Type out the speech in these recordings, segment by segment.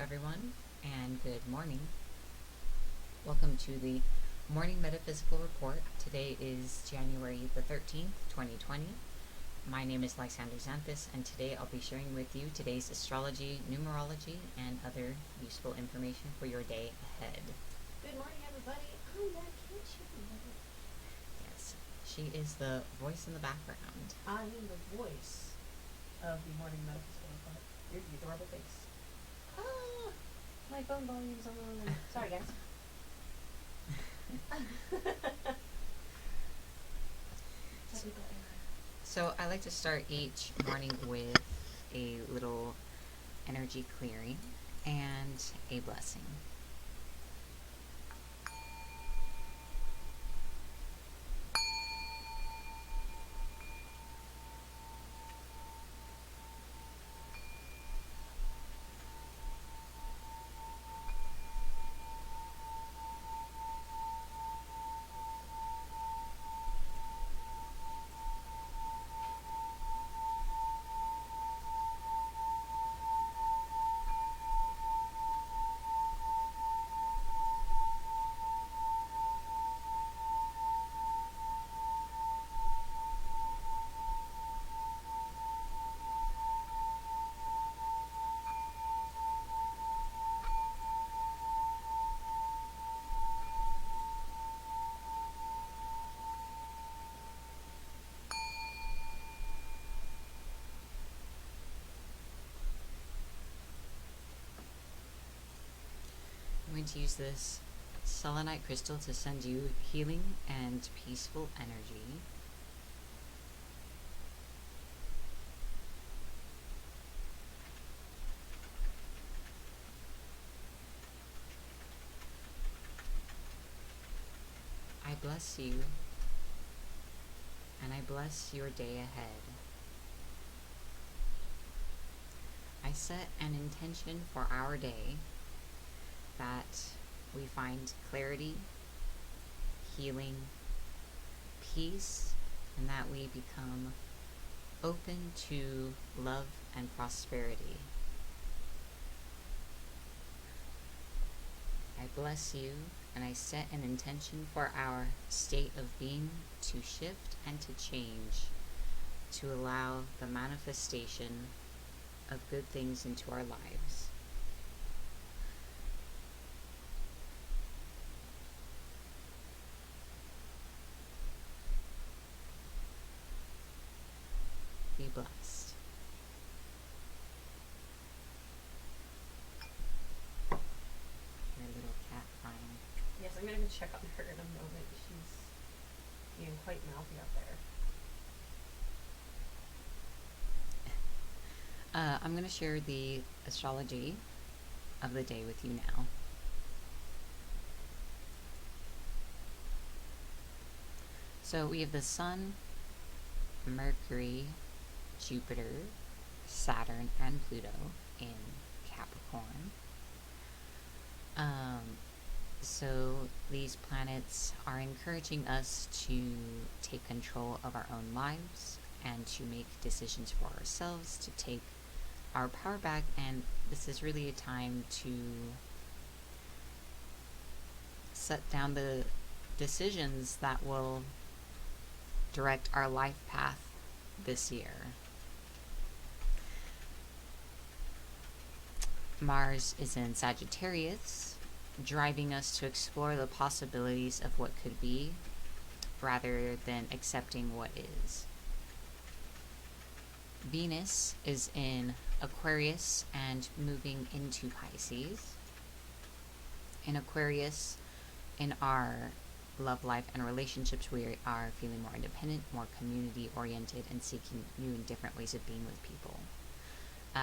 everyone, and good morning. Welcome to the Morning Metaphysical Report. Today is January the 13th, 2020. My name is Lysander Xanthus, and today I'll be sharing with you today's astrology, numerology, and other useful information for your day ahead. Good morning, everybody. I'm that kitchen. Yes, she is the voice in the background. I am the voice of the Morning Metaphysical Report. You're the adorable face. Ah, my phone volume's on. Sorry, guys. So I like to start each morning with a little energy clearing and a blessing. I'm going to use this selenite crystal to send you healing and peaceful energy. I bless you, and I bless your day ahead. I set an intention for our day that we find clarity, healing, peace, and that we become open to love and prosperity. I bless you, and I set an intention for our state of being to shift and to change, to allow the manifestation of good things into our lives. Be blessed. Your little cat crying. Yes, I'm going to go check on her in a moment. She's being quite mouthy up there. I'm going to share the astrology of the day with you now. So we have the Sun, Mercury, Jupiter, Saturn, and Pluto in Capricorn. So these planets are encouraging us to take control of our own lives and to make decisions for ourselves, to take our power back, and this is really a time to set down the decisions that will direct our life path this year. Mars is in Sagittarius, driving us to explore the possibilities of what could be rather than accepting what is. Venus is in Aquarius and moving into Pisces. In Aquarius, in our love life and relationships, we are feeling more independent, more community oriented, and seeking new and different ways of being with people.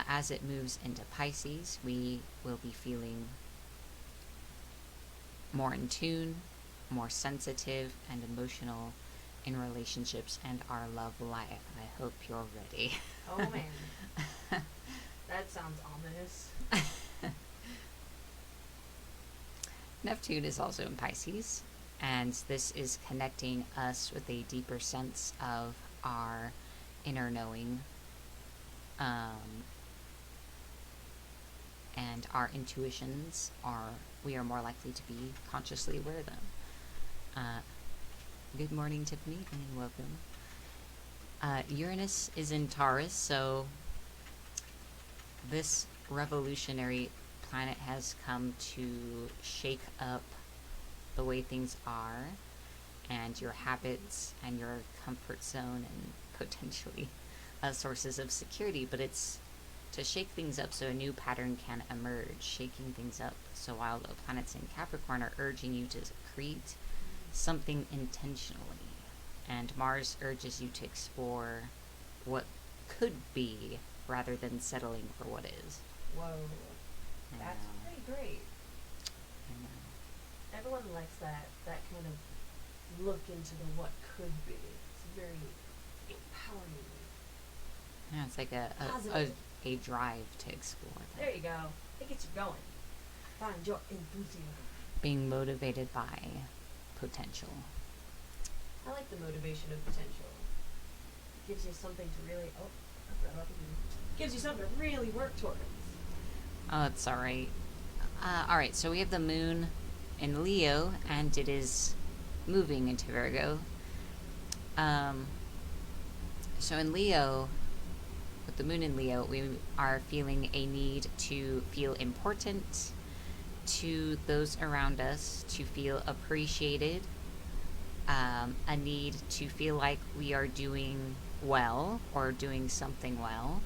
As it moves into Pisces, we will be feeling more in tune, more sensitive and emotional in relationships and our love life. I hope you're ready. Oh, man. That sounds ominous. Neptune is also in Pisces, and this is connecting us with a deeper sense of our inner knowing, and our intuitions we are more likely to be consciously aware of them. Good morning, Tiffany, and welcome. Uranus is in Taurus, so this revolutionary planet has come to shake up the way things are and your habits and your comfort zone and potentially sources of security, but it's to shake things up so a new pattern can emerge, shaking things up. So while the planets in Capricorn are urging you to create something intentionally, and Mars urges you to explore what could be rather than settling for what is. Whoa. That's pretty great. I know. Everyone likes that kind of look into the what could be. It's very empowering. Yeah, it's like a drive to explore that. There you go. It gets you going. Find your enthusiasm. Being motivated by potential. I like the motivation of potential. Gives you something to really gives you something to really work towards. Oh, it's alright. Alright, so we have the moon in Leo, and it is moving into Virgo. So in Leo, with the moon in Leo, we are feeling a need to feel important to those around us, to feel appreciated, a need to feel like we are doing well or doing something well,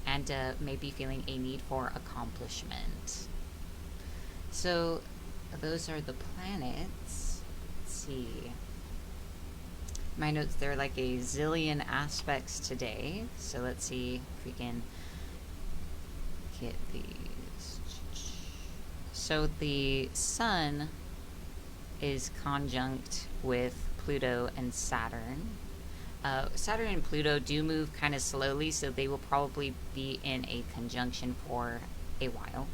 and maybe feeling a need for accomplishment. So those are the planets. Let's see. My notes, there are like a zillion aspects today. So let's see if we can get these. So the sun is conjunct with Pluto and Saturn. Saturn and Pluto do move kind of slowly, so they will probably be in a conjunction for a while,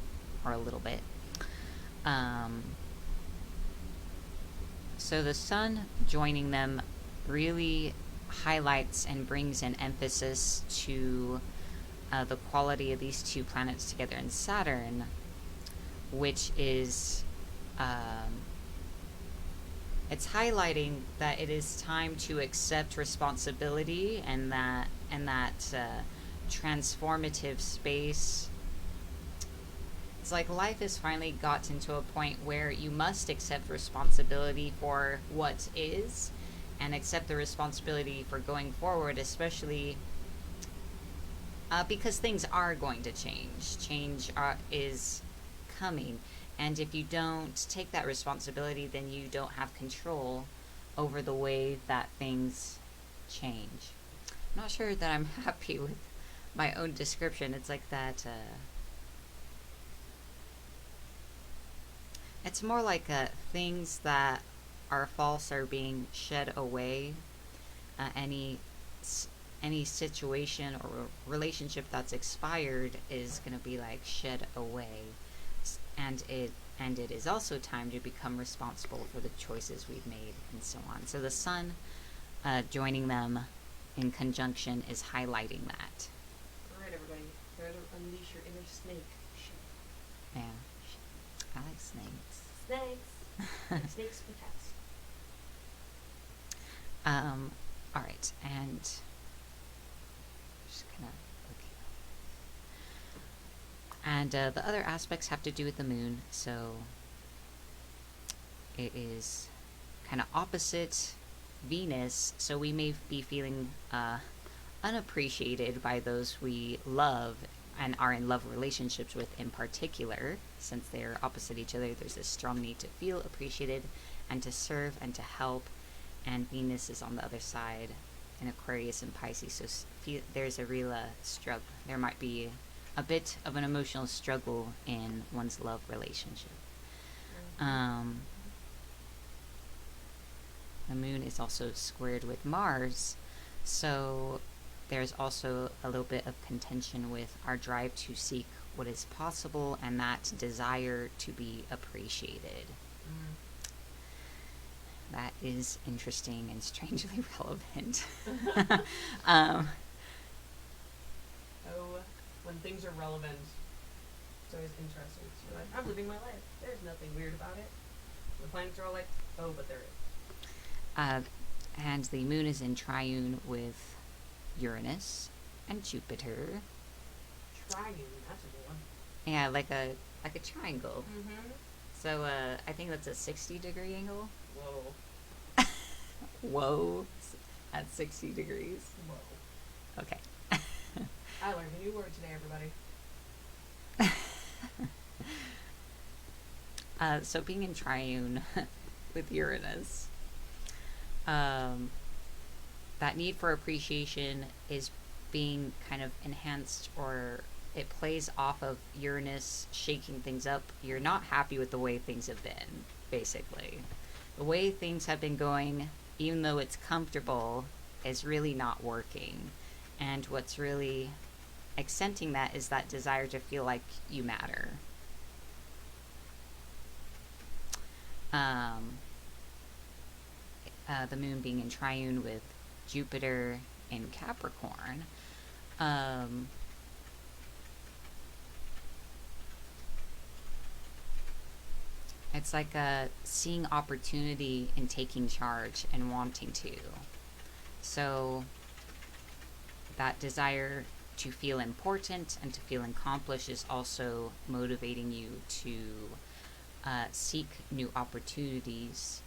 or a little bit. So the sun joining them really highlights and brings an emphasis to the quality of these two planets together in Saturn, which is it's highlighting that it is time to accept responsibility, and that transformative space. It's like life has finally gotten to a point where you must accept responsibility for what is, and accept the responsibility for going forward, especially because things are going to change. Change is coming. And if you don't take that responsibility, then you don't have control over the way that things change. I'm not sure that I'm happy with my own description. It's like that, it's more like things that are false are being shed away. Any situation or relationship that's expired is going to be like shed away. And it is also time to become responsible for the choices we've made, and so on. So the sun joining them in conjunction is highlighting that. Alright, everybody. Try to unleash your inner snake. Yeah. I like snakes. Snakes. Like snakes with cats. Alright, and just kind of and the other aspects have to do with the moon, so it is kind of opposite Venus, so we may be feeling unappreciated by those we love and are in love relationships with in particular. Since they're opposite each other, there's this strong need to feel appreciated and to serve and to help, and Venus is on the other side in Aquarius and Pisces, so there's a real struggle. There might be a bit of an emotional struggle in one's love relationship. The moon is also squared with Mars, so there's also a little bit of contention with our drive to seek what is possible and that desire to be appreciated. That is interesting and strangely relevant. When things are relevant It's always interesting. So you're like, I'm living my life. There's nothing weird about it. The planets are all like, oh, but there is. And the moon is in triune with Uranus and Jupiter. Triune, that's a good one. Yeah, like a triangle. Mm-hmm. So I think that's a 60-degree angle. Whoa. Whoa, at 60 degrees. Whoa. Okay. I learned a new word today, everybody. So being in triune with Uranus, that need for appreciation is being kind of enhanced, or it plays off of Uranus shaking things up. You're not happy with the way things have been, basically. The way things have been going, even though it's comfortable, is really not working. And what's really accenting that is that desire to feel like you matter. The moon being in triune with Jupiter in Capricorn, it's like seeing opportunity and taking charge and wanting to. So that desire to feel important and to feel accomplished is also motivating you to seek new opportunities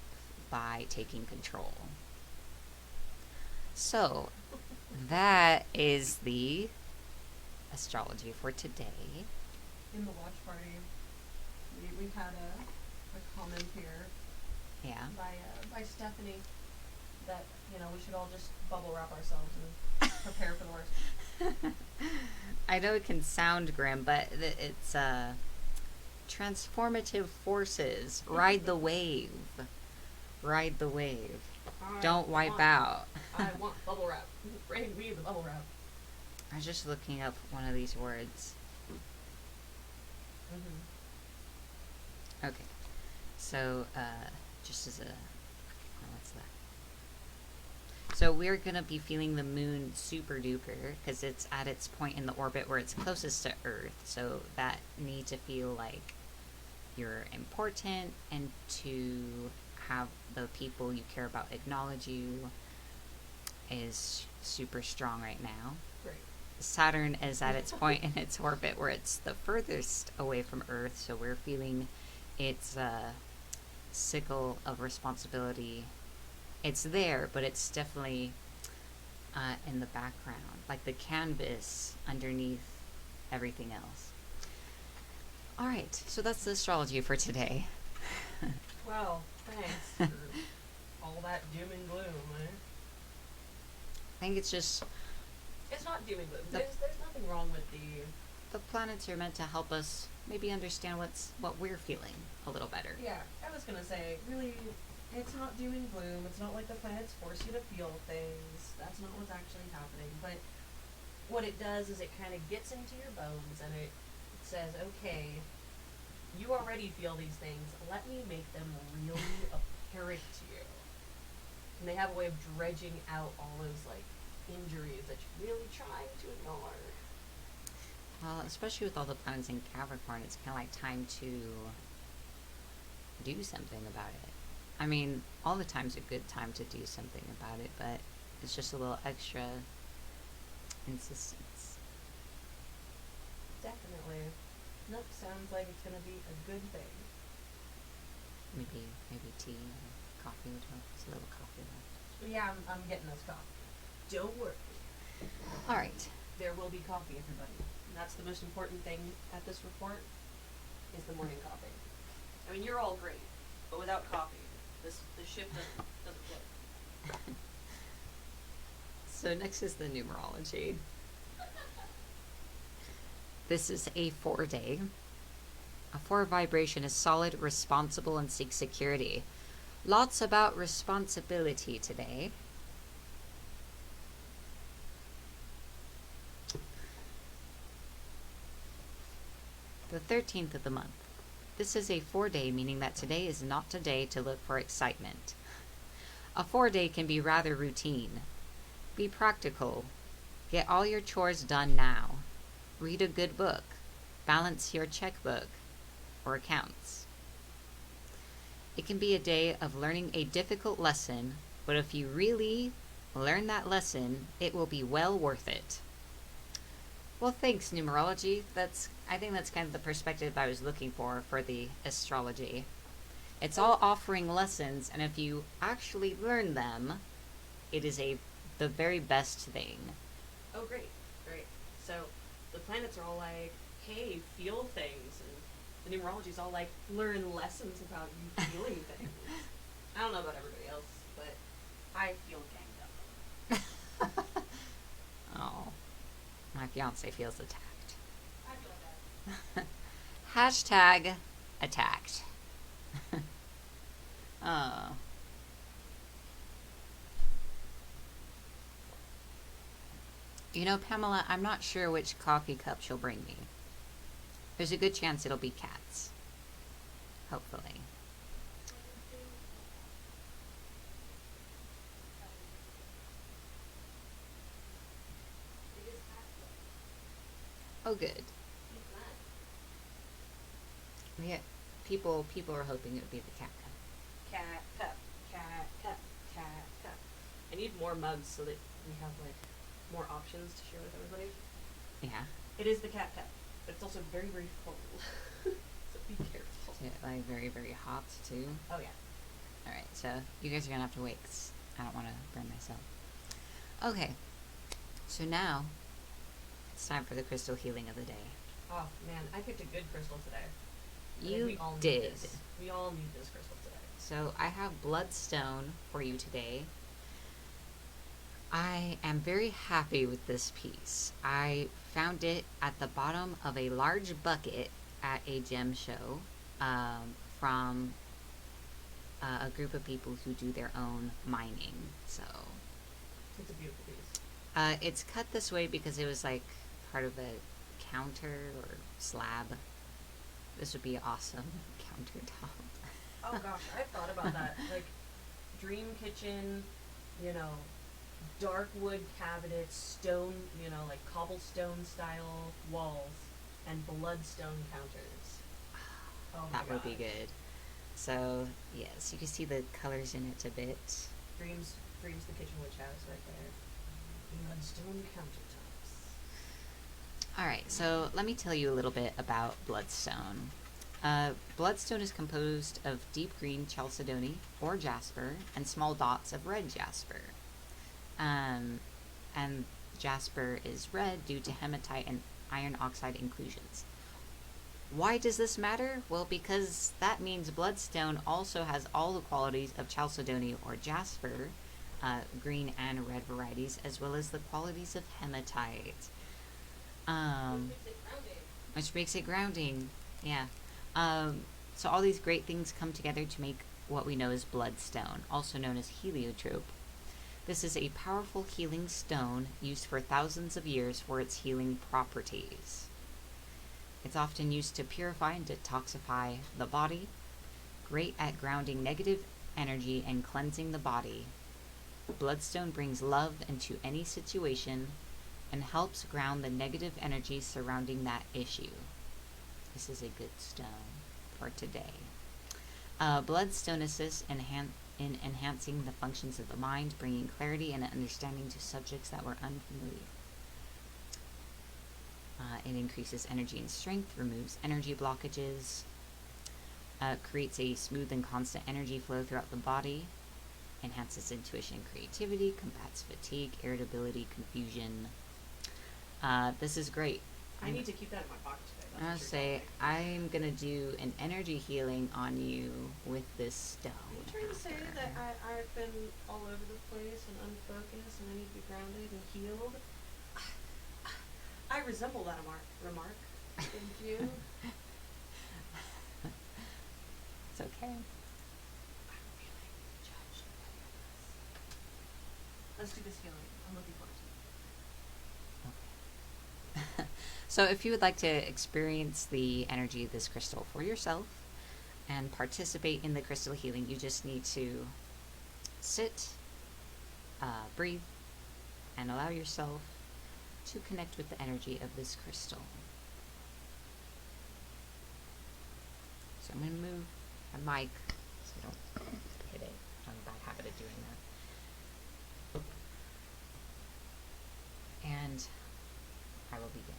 by taking control. So that is the astrology for today. In the watch party, we've had a comment here Yeah. by Stephanie that, you know, we should all just bubble wrap ourselves and prepare for the worst. I know it can sound grim, but it's transformative forces. Ride the wave. Ride the wave. Don't wipe out. I want bubble wrap. Bring me the bubble wrap. I was just looking up one of these words. Mm-hmm. Okay. So, just as a... what's that? So we're going to be feeling the moon super duper because it's at its point in the orbit where it's closest to Earth. So that need to feel like you're important and to have the people you care about acknowledge you is super strong right now. Great. Saturn is at its point in its orbit where it's the furthest away from Earth, so we're feeling its sickle of responsibility. It's there, but it's definitely in the background, like the canvas underneath everything else. All right, so that's the astrology for today. Well, thanks for all that doom and gloom, eh? I think it's just It's not doom and gloom. There's nothing wrong with the planets are meant to help us maybe understand what we're feeling a little better. Yeah, I was gonna say, really, it's not doom and gloom. It's not like the planets force you to feel things. That's not what's actually happening. But what it does is it kind of gets into your bones and it says, okay, you already feel these things. Let me make them really apparent to you. And they have a way of dredging out all those, like, injuries that you're really trying to ignore. Well, especially with all the planets in Capricorn, it's kind of like time to do something about it. I mean, all the time's a good time to do something about it, but it's just a little extra insistence. Definitely. Nope, sounds like it's gonna be a good thing. Maybe tea or coffee would help. Just a little coffee left. Yeah, I'm getting us coffee. Don't worry. All right. There will be coffee, everybody. And that's the most important thing at this report, is the morning coffee. I mean, you're all great, but without coffee, the ship doesn't float. So next is the numerology. This is a 4-day. A 4 vibration is solid, responsible, and seeks security. Lots about responsibility today. The 13th of the month. This is a 4-day, meaning that today is not a day to look for excitement. A 4-day can be rather routine. Be practical. Get all your chores done now. Read a good book. balance your checkbook or accounts. It can be a day of learning a difficult lesson, but if you really learn that lesson, it will be well worth it. Well, thanks, numerology. I think that's kind of the perspective I was looking for the astrology. It's all offering lessons, and if you actually learn them, it is the very best thing. Oh, great, great. So the planets are all like, hey, feel things, and the numerology's all like, learn lessons about you feeling things. I don't know about everybody else, but I feel ganged up. Oh, my fiance feels attacked. I feel like that. Hashtag attacked. Oh. You know, Pamela, I'm not sure which coffee cup she'll bring me. There's a good chance it'll be Cat's. Hopefully. Oh, good. Yeah, people are hoping it would be the cat cup. Cat cup, cat cup, cat cup. I need more mugs so that we have like more options to share with everybody. Yeah. It is the cat cup, but it's also very, very full. So be careful. Is it like very, very hot too? Oh yeah. Alright, so you guys are gonna have to wait 'cause I don't want to burn myself. Okay, so now it's time for the crystal healing of the day. Oh man, I picked a good crystal today. You we all need did. This. We all need this crystal today. So I have Bloodstone for you today. I am very happy with this piece. I found it at the bottom of a large bucket at a gem show from a group of people who do their own mining. So It's a beautiful piece. it's cut this way because it was like part of a counter or slab. This would be awesome countertop. Oh gosh, I thought about that. Like dream kitchen, you know, dark wood cabinets, stone, you know, like cobblestone style walls, and bloodstone counters. Oh my That would be gosh. good. So yes, you can see the colors in it a bit. Dreams the kitchen witch house right there. Bloodstone countertops. Alright, so let me tell you a little bit about Bloodstone. Bloodstone is composed of deep green chalcedony or jasper and small dots of red jasper. And jasper is red due to hematite and iron oxide inclusions. Why does this matter? Well, because that means Bloodstone also has all the qualities of chalcedony or jasper, green and red varieties, as well as the qualities of hematite. Which makes it grounding. Yeah. So all these great things come together to make what we know as Bloodstone, also known as heliotrope. This is a powerful healing stone used for thousands of years for its healing properties. It's often used to purify and detoxify the body, great at grounding negative energy and cleansing the body. Bloodstone brings love into any situation and helps ground the negative energy surrounding that issue. This is a good stone for today. Bloodstone assists in enhancing the functions of the mind, bringing clarity and understanding to subjects that were unfamiliar. It increases energy and strength, removes energy blockages, creates a smooth and constant energy flow throughout the body, enhances intuition and creativity, combats fatigue, irritability, confusion. This is great. I need to keep that in my pocket today. I was say I'm gonna do an energy healing on you with this stone. Are you trying to say that I've been all over the place and unfocused and I need to be grounded and healed? I resemble that remark. Thank you. It's okay. I'm feeling judged. Let's do this healing. I'm looking forward to it. So if you would like to experience the energy of this crystal for yourself and participate in the crystal healing, you just need to sit, breathe, and allow yourself to connect with the energy of this crystal. So I'm going to move my mic so I don't hit it. I have a bad habit of doing that. And I will begin.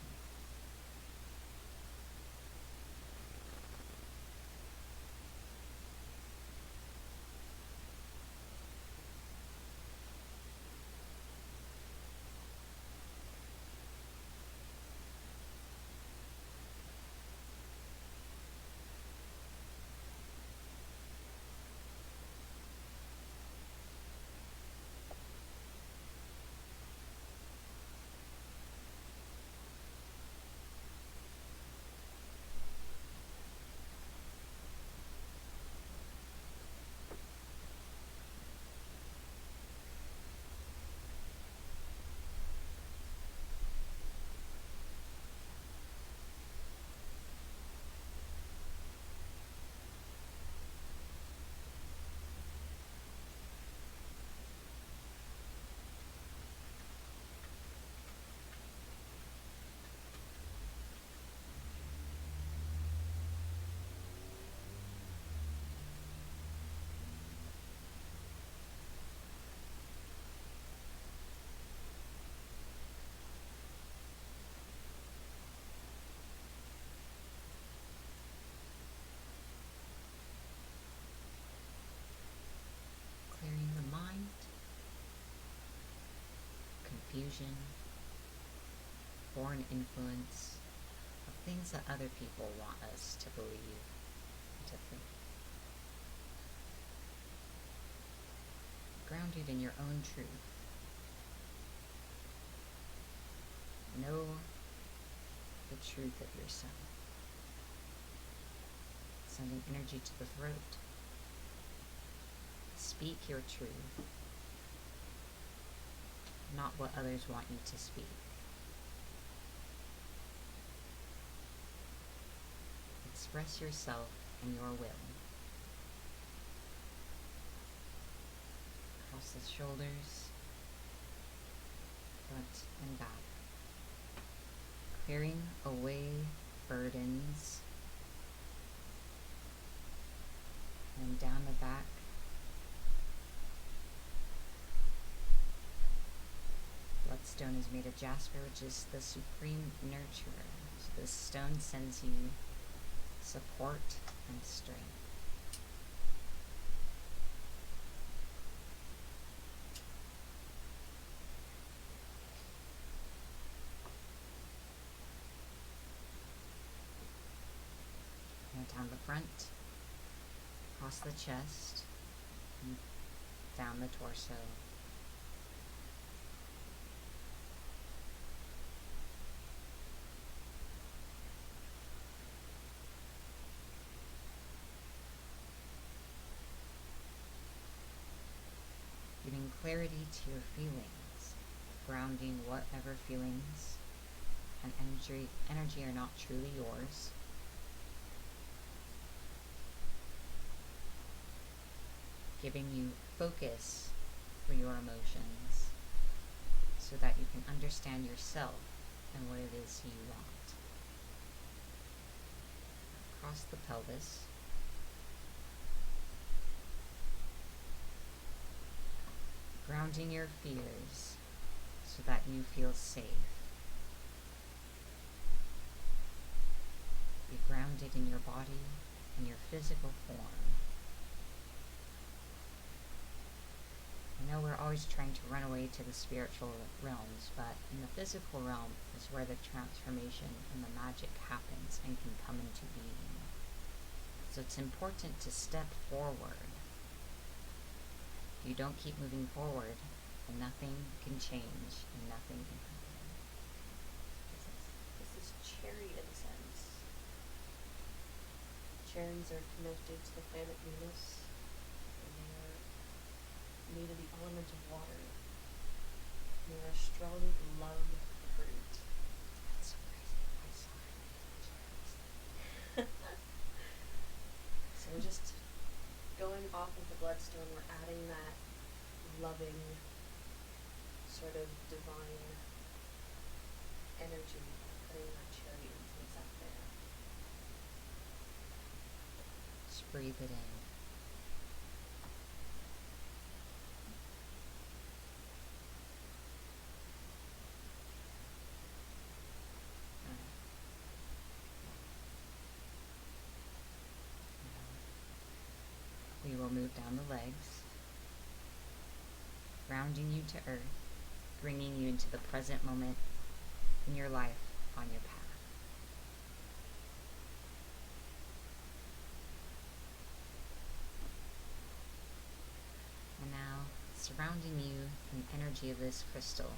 Clearing the mind, confusion, foreign influence of things that other people want us to believe, to think. Grounded in your own truth. Know the truth of yourself. Sending energy to the throat. Speak your truth, not what others want you to speak. Express yourself and your will. Across the shoulders, front and back. Clearing away burdens. And down the back. Bloodstone is made of jasper, which is the supreme nurturer. So this stone sends you support and strength. Now down the front, across the chest, and down the torso. Giving clarity to your feelings, grounding whatever feelings and energy are not truly yours. Giving you focus for your emotions so that you can understand yourself and what it is you want. Across the pelvis. Grounding your fears so that you feel safe. Be grounded in your body and your physical form. I know we're always trying to run away to the spiritual realms, but in the physical realm is where the transformation and the magic happens and can come into being. So it's important to step forward. If you don't keep moving forward, then nothing can change and nothing can happen. This is cherry incense. Cherries are connected to the planet Venus, and they are made of the element of water. They are a strong love fruit. That's so crazy. I saw it. So we're just going off of the bloodstone, we're adding that loving, sort of divine energy, putting that cherry incense up there. breathe it in. We will move down the legs, grounding you to earth, bringing you into the present moment in your life on your path. And now, surrounding you in the energy of this crystal,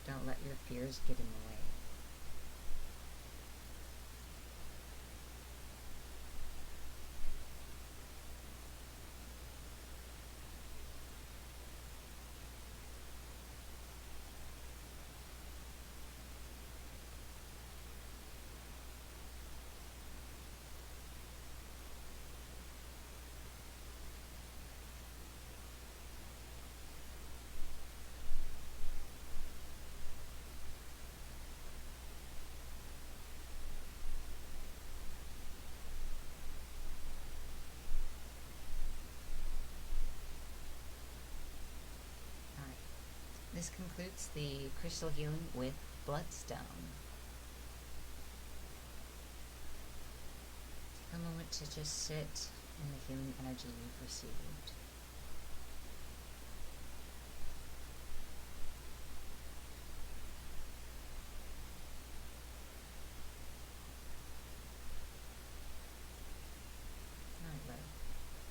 don't let your fears get in the way. This concludes the crystal healing with Bloodstone. Take a moment to just sit in the healing energy you've received. Alright, love.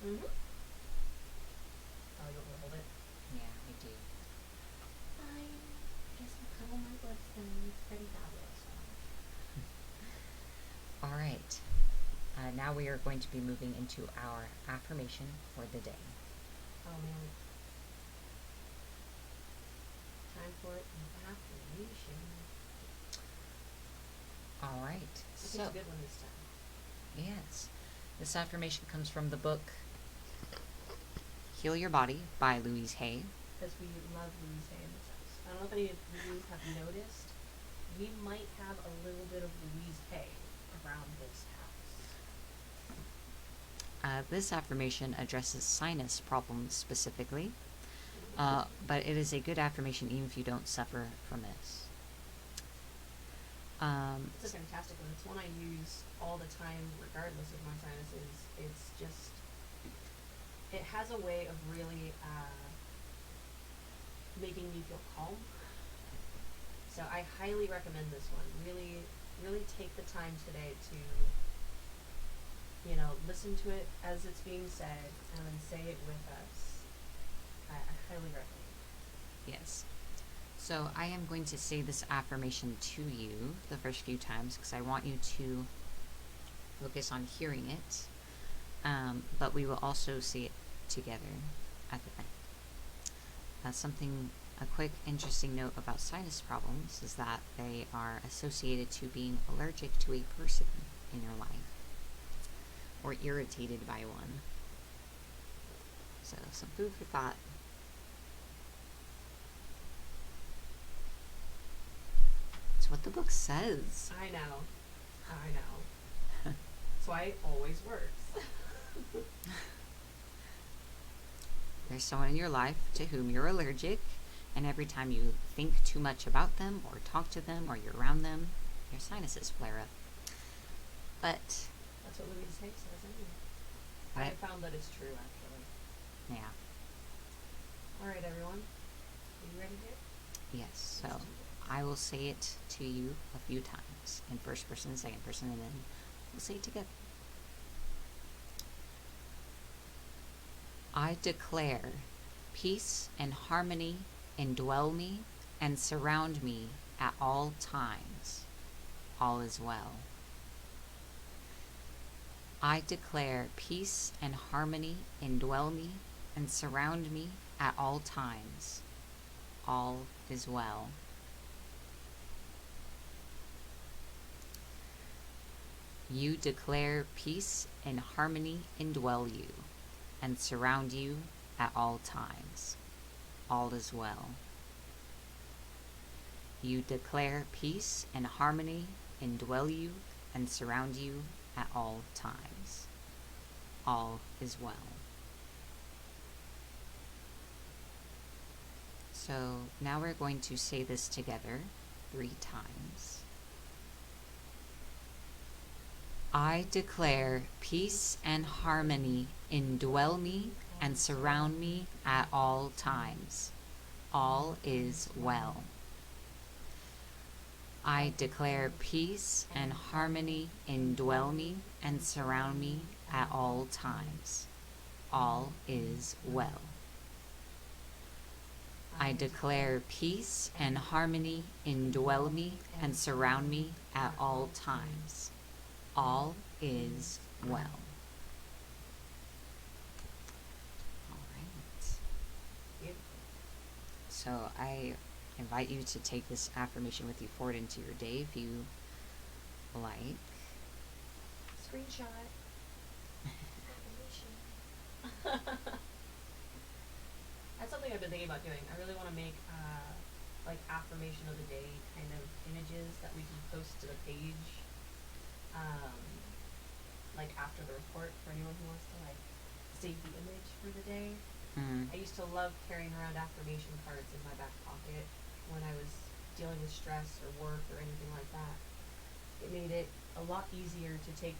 Mm-hmm. Oh, you want me to hold it? Yeah, I do. Fine. Guess I'll cuddle my Bloodstone. It's pretty fabulous. Alright. Now we are going to be moving into our affirmation for the day. Oh man. Time for an affirmation. Alright, I think so, it's a good one this time. yes. This affirmation comes from the book Heal Your Body by Louise Hay. Because we love Louise Hay in this house. I don't know if any of you have noticed, we might have a little bit of Louise Hay around this house. This affirmation addresses sinus problems specifically, but it is a good affirmation even if you don't suffer from this. It's a fantastic one. It's one I use all the time regardless of my sinuses. It's just, it has a way of really making me feel calm. So I highly recommend this one. Really, really take the time today to, listen to it as it's being said and then say it with us. I highly recommend it. Yes. So I am going to say this affirmation to you the first few times because I want you to focus on hearing it, but we will also say it together at the end. A quick interesting note about sinus problems is that they are associated to being allergic to a person in your life or irritated by one. So some food for thought. It's what the book says. I know. That's why it always works. There's someone in your life to whom you're allergic, and every time you think too much about them or talk to them or you're around them, your sinuses flare up. But That's what Louise Hay says anyway. I Right. have found that it's true, actually. yeah, Alright, everyone. Are you ready here? yes. So I will say it to you a few times in first person, second person, and then we'll say it together. I declare peace and harmony indwell me and surround me at all times. All is well. I declare peace and harmony indwell me and surround me at all times. All is well. You declare peace and harmony indwell you and surround you at all times. All is well. You declare peace and harmony indwell you and surround you at all times. All is well. So now we're going to say this together 3 times. I declare peace and harmony indwell me and surround me at all times. All is well. I declare peace and harmony indwell me and surround me at all times. All is well. I declare peace and harmony indwell me and surround me at all times. All is well. All right. So I invite you to take this affirmation with you forward into your day if you like. Screenshot. That's something I've been thinking about doing. I really want to make like affirmation of the day kind of images that we can post to the page, like after the report for anyone who wants to like save the image for the day. I used to love carrying around affirmation cards in my back pocket when I was dealing with stress or work or anything like that. It made it a lot easier to take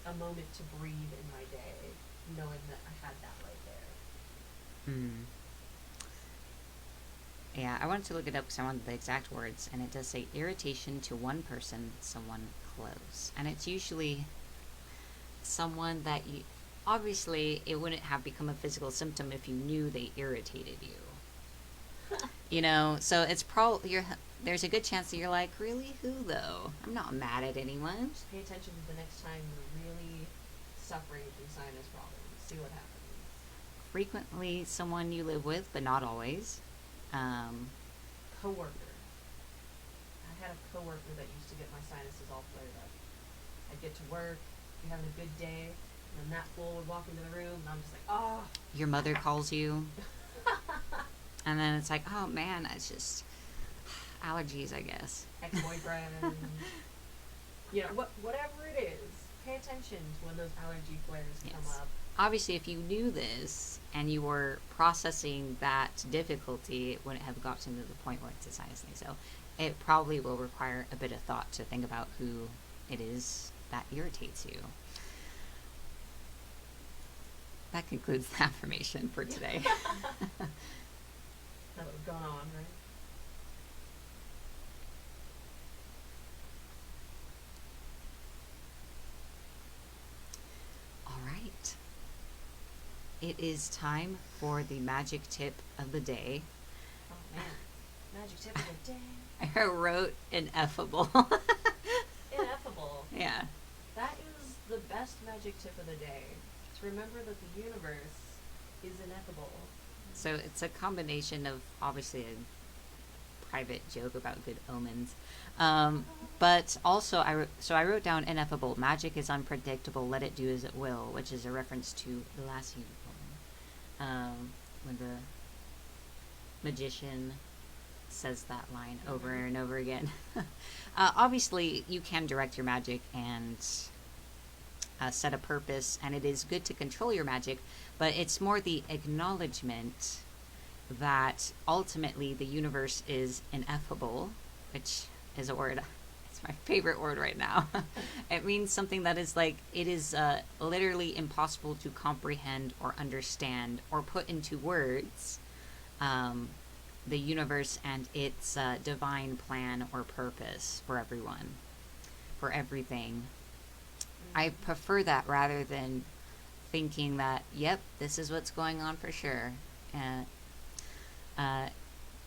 a moment to breathe in my day, knowing that I had that right there. Yeah, I wanted to look it up because I wanted the exact words, and it does say irritation to one person, someone close. And it's usually someone that you, obviously, it wouldn't have become a physical symptom if you knew they irritated you. You know, so it's probably, there's a good chance that you're like, really, who though? I'm not mad at anyone. Just pay attention to the next time you're really suffering from sinus problems. See what happens. Frequently someone you live with, but not always. Coworker. I had a coworker that used to get my sinuses all flared up. I'd get to work, be having a good day, and then that fool would walk into the room, and I'm just like, oh. Your mother calls you, and then it's like, oh man, it's just allergies, I guess. Ex-boyfriend. You know, whatever it is, pay attention to when those allergy flares come up. Obviously, if you knew this and you were processing that difficulty, it wouldn't have gotten to the point where it's a sinus thing. So it probably will require a bit of thought to think about who it is that irritates you. That concludes the affirmation for today. That was going on, right? All right. It is time for the magic tip of the day. Oh man, magic tip of the day. I wrote ineffable. Ineffable. Yeah. That is the best magic tip of the day. To remember that the universe is ineffable. So it's a combination of obviously a private joke about good omens, but also I wrote down ineffable. Magic is unpredictable. Let it do as it will, which is a reference to the last unicorn. When the magician says that line over and over again. Obviously, you can direct your magic and set a purpose, and it is good to control your magic, but it's more the acknowledgement that ultimately the universe is ineffable, which is a word, it's my favorite word right now. It means something that is like, it is literally impossible to comprehend or understand or put into words, the universe and its divine plan or purpose for everyone, for everything. I prefer that rather than thinking that, yep, this is what's going on for sure.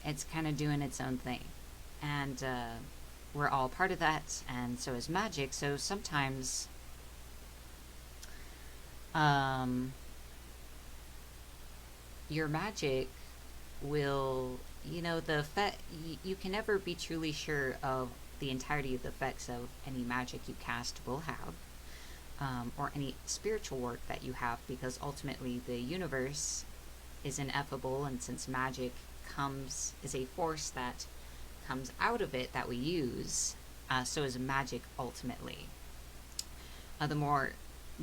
It's kind of doing its own thing. And we're all part of that, and so is magic. So sometimes your magic will, you know, the effect, you can never be truly sure of the entirety of the effects of any magic you cast will have. or any spiritual work that you have, because ultimately the universe is ineffable, and since magic is a force that comes out of it that we use, so is magic ultimately. The more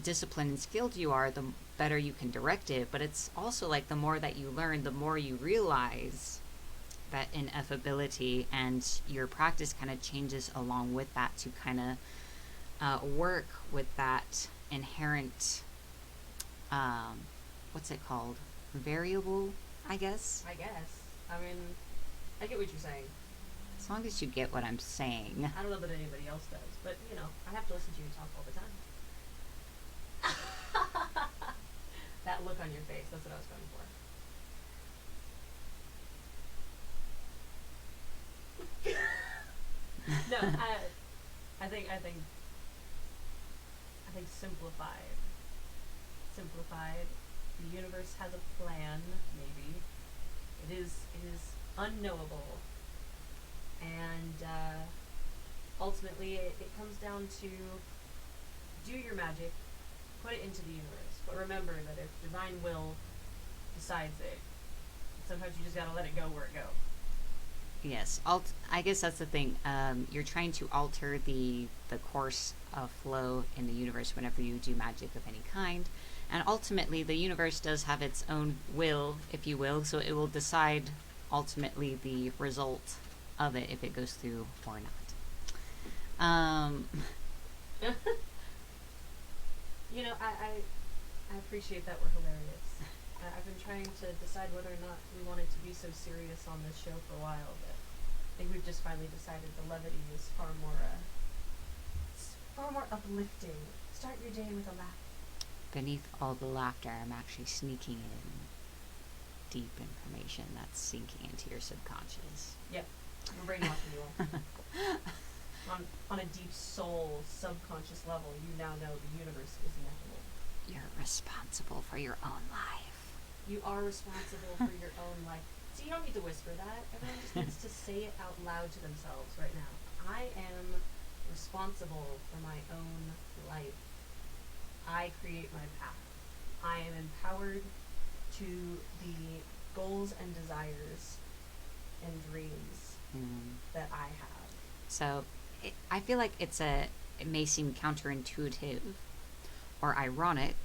disciplined and skilled you are, the better you can direct it, but it's also like the more that you learn, the more you realize that ineffability, and your practice kind of changes along with that to kind of work with that inherent, what's it called? Variable, I guess? I guess. I mean, I get what you're saying. As long as you get what I'm saying. I don't know that anybody else does, but, you know, I have to listen to you talk all the time. That look on your face, that's what I was going for. No, I think simplified. Simplified. The universe has a plan, maybe. It is unknowable. And ultimately it comes down to do your magic, put it into the universe. But remember that if divine will decides it, sometimes you just gotta let it go where it goes. Yes, I guess that's the thing. You're trying to alter the course of flow in the universe whenever you do magic of any kind. And ultimately, the universe does have its own will, if you will, so it will decide ultimately the result of it, if it goes through or not. You know, I appreciate that we're hilarious. I've been trying to decide whether or not we wanted to be so serious on this show for a while, but I think we've just finally decided the levity is far more uplifting. Start your day with a laugh. Beneath all the laughter, I'm actually sneaking in deep information that's sinking into your subconscious. Yep, we're brainwashing you all. On a deep soul, subconscious level, you now know the universe is ineffable. You're responsible for your own life. You are responsible for your own life. So you don't need to whisper that. Everyone just needs to say it out loud to themselves right now. I am responsible for my own life. I create my path. I am empowered to the goals and desires and dreams that I have. So I feel like it may seem counterintuitive or ironic,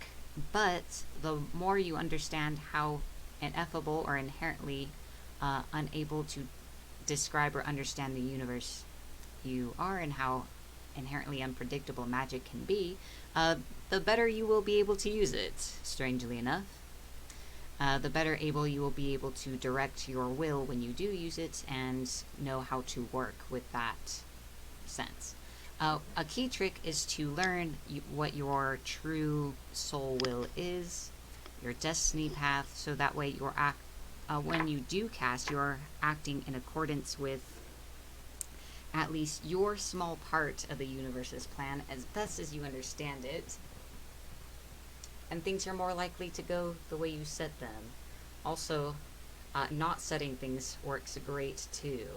but the more you understand how ineffable or inherently unable to describe or understand the universe you are, and how inherently unpredictable magic can be, the better you will be able to use it, strangely enough. The better able you will be able to direct your will when you do use it, and know how to work with that sense. A key trick is to learn what your true soul will is, your destiny path, so that way when you do cast, you're acting in accordance with at least your small part of the universe's plan as best as you understand it. And things are more likely to go the way you set them. Also, not setting things works great too.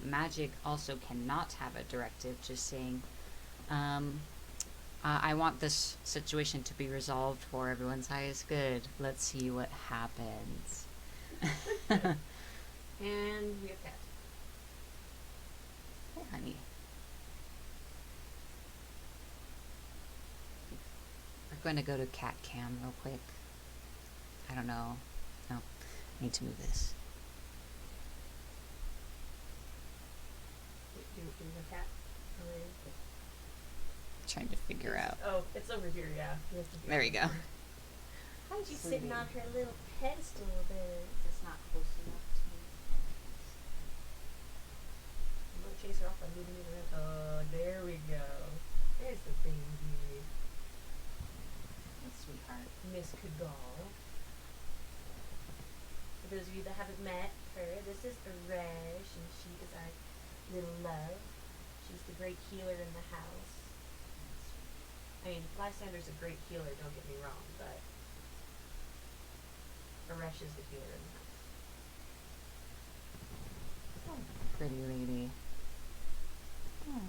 Magic also cannot have a directive, just saying, I want this situation to be resolved for everyone's highest good. Let's see what happens. And we have cat. Hey, honey. We're going to go to cat cam real quick. I don't know. No, I need to move this. Do the cat? Trying to figure out. Oh, it's over here, yeah. You have to do There you go. How's you sitting on her little pedestal there? It's not close enough to me. I'm gonna chase her off by moving it around. Oh, there we go. There's the baby. That's sweetheart. Miss Cagal. For those of you that haven't met her, this is Arash, and she is our little love. She's the great healer in the house. I mean, Lysander's a great healer, don't get me wrong, but Arash is the healer in the house. Oh, pretty lady. Oh.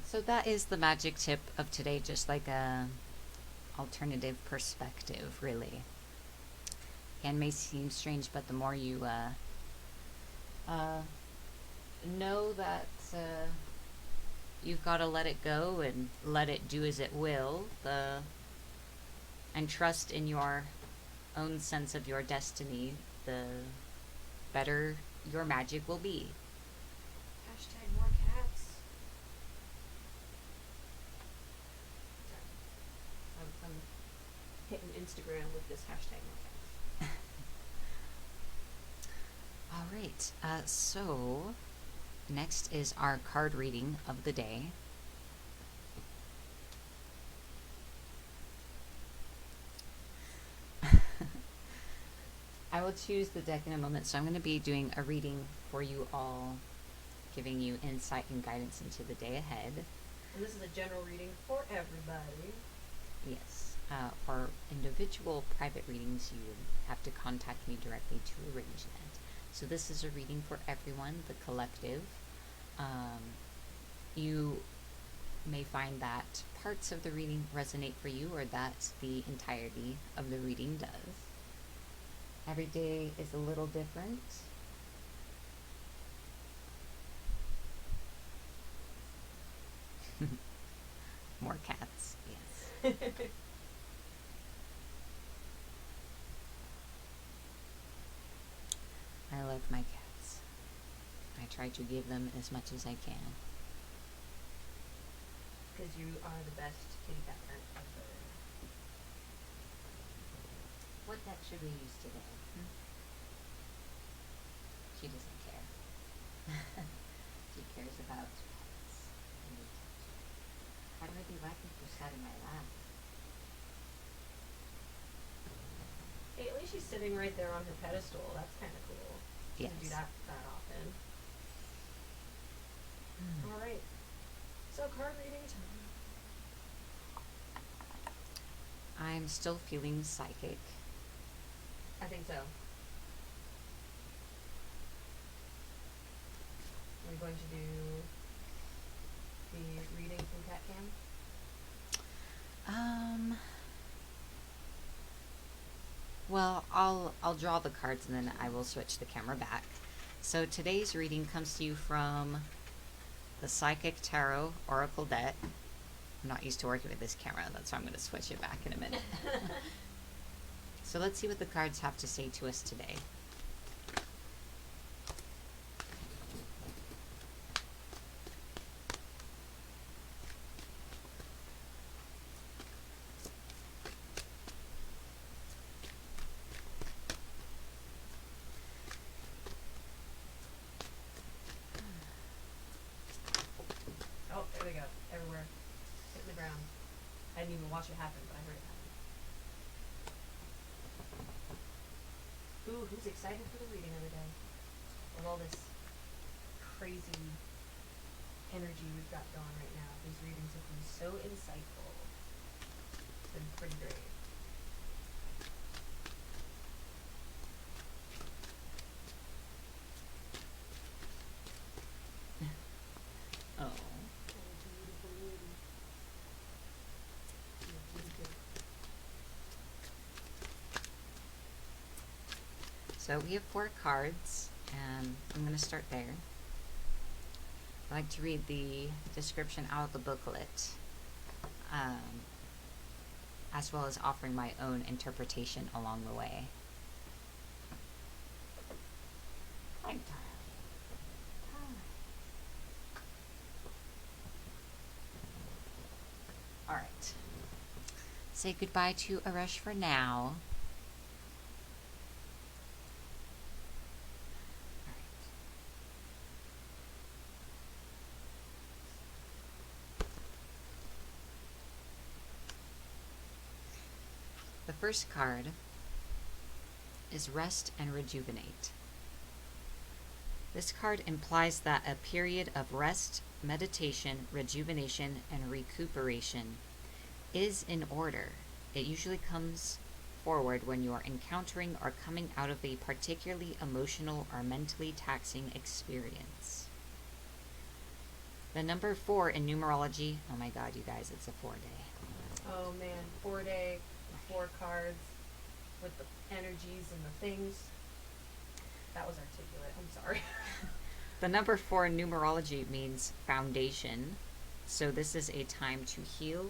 So that is the magic tip of today, just like a alternative perspective, really. Again, may seem strange, but the more you know that you've got to let it go and let it do as it will, and trust in your own sense of your destiny, the better your magic will be. Hashtag more cats. Sorry. I'm hitting Instagram with this hashtag more cats. All right, so next is our card reading of the day. I will choose the deck in a moment, so I'm going to be doing a reading for you all, giving you insight and guidance into the day ahead. And this is a general reading for everybody. Yes. For individual private readings, you would have to contact me directly to arrange that. So this is a reading for everyone, the collective. You may find that parts of the reading resonate for you, or that the entirety of the reading does. Every day is a little different. More cats, yes. I love my cats. I try to give them as much as I can. Because you are the best kitty cat parent ever. What deck should we use today? She doesn't care. She cares about pets. I'd really like if you sat in my lap. Hey, at least she's sitting right there on her pedestal. That's kind of cool. She doesn't do Yes. that often. All right. So card reading time. I'm still feeling psychic. I think so. We're going to do the reading from Cat Cam. Well, I'll draw the cards and then I will switch the camera back. So today's reading comes to you from the Psychic Tarot Oracle deck. I'm not used to working with this camera, that's why I'm going to switch it back in a minute. So let's see what the cards have to say to us today. Oh, there we go. Everywhere. Hitting the ground. I didn't even watch it happen, but I heard it happen. Ooh, who's excited for the reading of the day? With all this crazy energy we've got going right now. These readings have been so insightful. It's been pretty great. Oh. Beautiful lady. So we have 4 cards, and I'm going to start there. I like to read the description out of the booklet, as well as offering my own interpretation along the way. Hi, darling. Hi. All right. Say goodbye to Aresh for now. The first card is Rest and Rejuvenate. This card implies that a period of rest, meditation, rejuvenation, and recuperation is in order. It usually comes forward when you are encountering or coming out of a particularly emotional or mentally taxing experience. The number 4 in numerology, oh my god, you guys, it's a 4-day. Oh man, 4-day, the 4 cards with the energies and the things. That was articulate. I'm sorry. The number 4 in numerology means foundation. So this is a time to heal,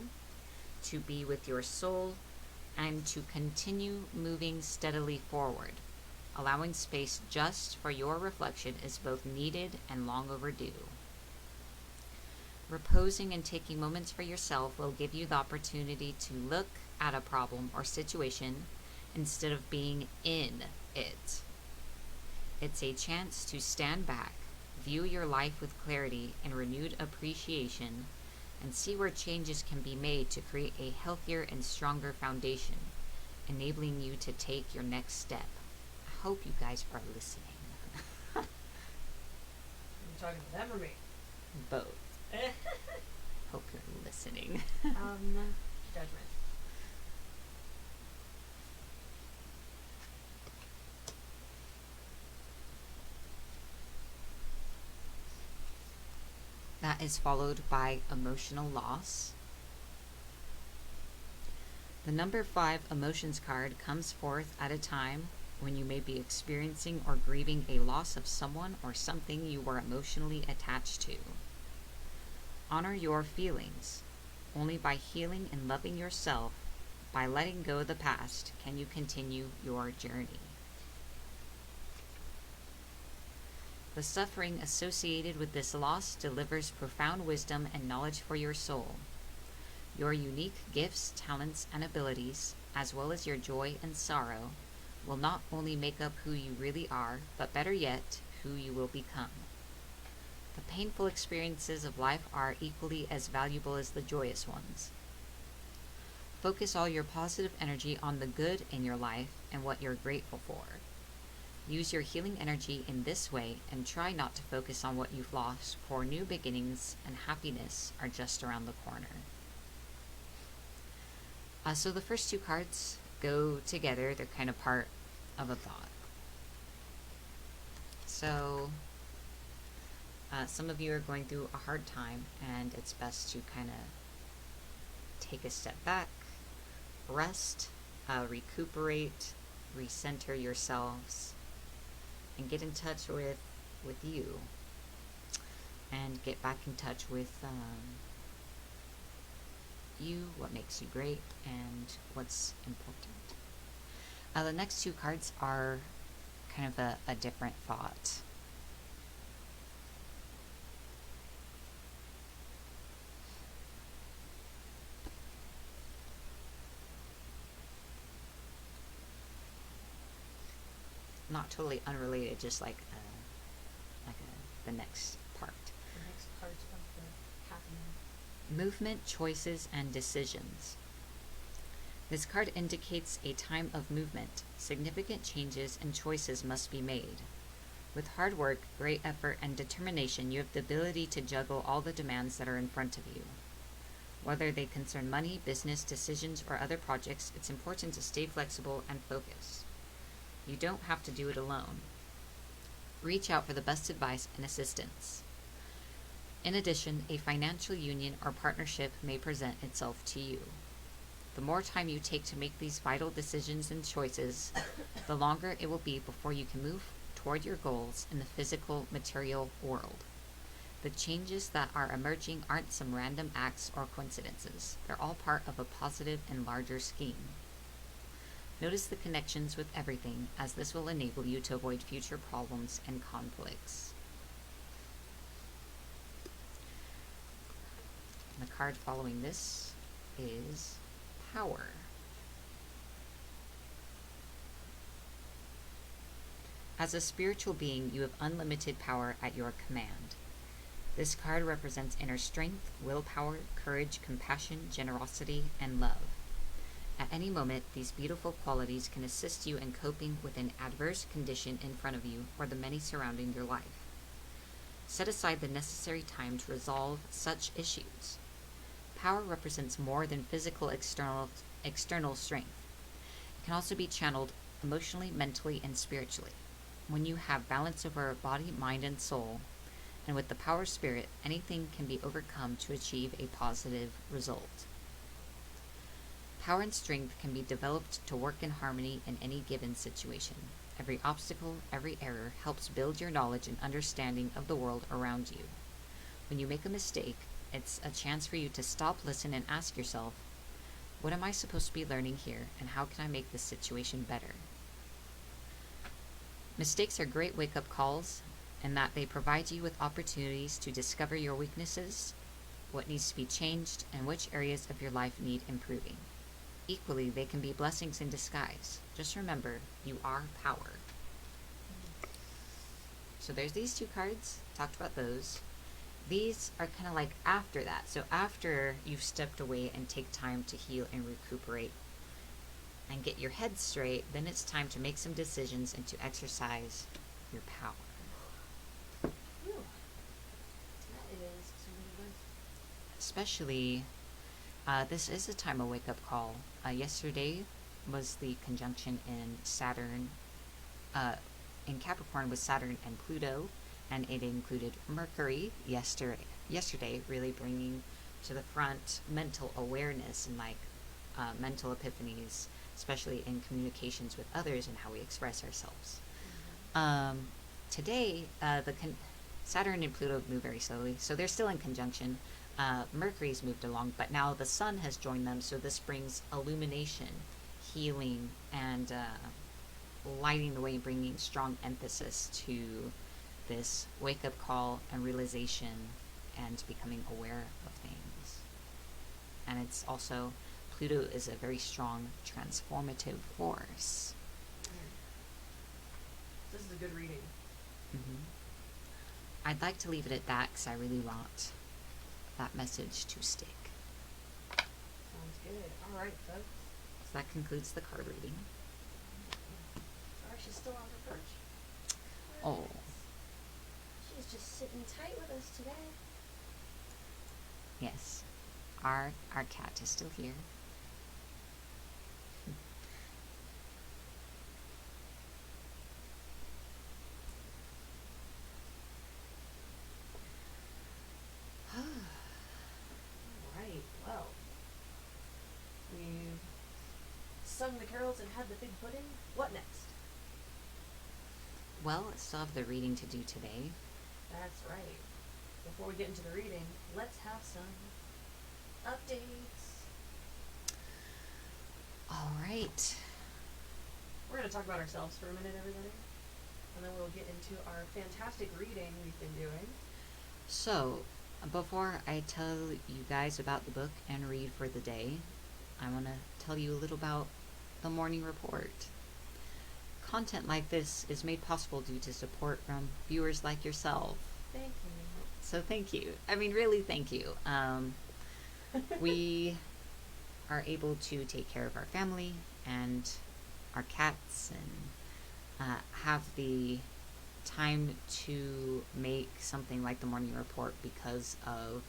to be with your soul, and to continue moving steadily forward. Allowing space just for your reflection is both needed and long overdue. Reposing and taking moments for yourself will give you the opportunity to look at a problem or situation instead of being in it. It's a chance to stand back, view your life with clarity and renewed appreciation, and see where changes can be made to create a healthier and stronger foundation, enabling you to take your next step. I hope you guys are listening. Are you talking to them or me? Both. Hope you're listening. Judgment. That is followed by emotional loss. The number 5 emotions card comes forth at a time when you may be experiencing or grieving a loss of someone or something you were emotionally attached to. Honor your feelings. Only by healing and loving yourself, by letting go of the past, can you continue your journey. The suffering associated with this loss delivers profound wisdom and knowledge for your soul. Your unique gifts, talents, and abilities, as well as your joy and sorrow, will not only make up who you really are, but better yet, who you will become. The painful experiences of life are equally as valuable as the joyous ones. Focus all your positive energy on the good in your life and what you're grateful for. Use your healing energy in this way and try not to focus on what you've lost, for new beginnings and happiness are just around the corner. So the first 2 cards go together. They're kind of part of a thought. So some of you are going through a hard time, and it's best to kind of take a step back, rest, recuperate, recenter yourselves, and get in touch with you, and get back in touch with you, what makes you great, and what's important. The next 2 cards are kind of a different thought. Not totally unrelated, just like the next part. The next part of the happening. Movement, choices, and decisions. This card indicates a time of movement. Significant changes and choices must be made. With hard work, great effort, and determination, you have the ability to juggle all the demands that are in front of you. Whether they concern money, business, decisions, or other projects, it's important to stay flexible and focused. You don't have to do it alone. Reach out for the best advice and assistance. In addition, a financial union or partnership may present itself to you. The more time you take to make these vital decisions and choices, the longer it will be before you can move toward your goals in the physical, material world. The changes that are emerging aren't some random acts or coincidences. They're all part of a positive and larger scheme. Notice the connections with everything, as this will enable you to avoid future problems and conflicts. And the card following this is Power. As a spiritual being, you have unlimited power at your command. This card represents inner strength, willpower, courage, compassion, generosity, and love. At any moment, these beautiful qualities can assist you in coping with an adverse condition in front of you or the many surrounding your life. Set aside the necessary time to resolve such issues. Power represents more than physical external strength. It can also be channeled emotionally, mentally, and spiritually. When you have balance over body, mind, and soul, And with the power of spirit, anything can be overcome to achieve a positive result. Power and strength can be developed to work in harmony in any given situation. Every obstacle, every error helps build your knowledge and understanding of the world around you. When you make a mistake, it's a chance for you to stop, listen, and ask yourself, what am I supposed to be learning here, and how can I make this situation better? Mistakes are great wake-up calls in that they provide you with opportunities to discover your weaknesses, what needs to be changed, and which areas of your life need improving. Equally, they can be blessings in disguise. Just remember, you are power. So there's these two cards. Talked about those. These are kind of like after that. So after you've stepped away and take time to heal and recuperate and get your head straight, then it's time to make some decisions and to exercise your power. Phew. That is some good advice. Especially, this is a time of wake-up call. Yesterday was the conjunction in Saturn, in Capricorn with Saturn and Pluto, and it included Mercury yesterday, really bringing to the front mental awareness and mental epiphanies, especially in communications with others and how we express ourselves. Today, Saturn and Pluto move very slowly, so they're still in conjunction. Mercury's moved along, but now the sun has joined them, so this brings illumination, healing, and lighting the way, bringing strong emphasis to this wake-up call and realization and becoming aware of things. And it's also, Pluto is a very strong transformative force. This is a good reading. I'd like to leave it at that because I really want that message to stick. Sounds good. All right, folks. So that concludes the card reading. Sorry, she's still on her perch. Oh, She's just sitting tight with us today. yes. Our cat is still here. Right, well. We've sung the carols and had the big pudding. What next? Well, I still have the reading to do today. That's right. Before we get into the reading, let's have some updates. All right. We're going to talk about ourselves for a minute, everybody. And then we'll get into our fantastic reading we've been doing. So, before I tell you guys about the book and read for the day, I want to tell you a little about the morning report. Content like this is made possible due to support from viewers like yourself. Thank you. So thank you. I mean, really thank you. We are able to take care of our family and our cats and have the time to make something like the morning report because of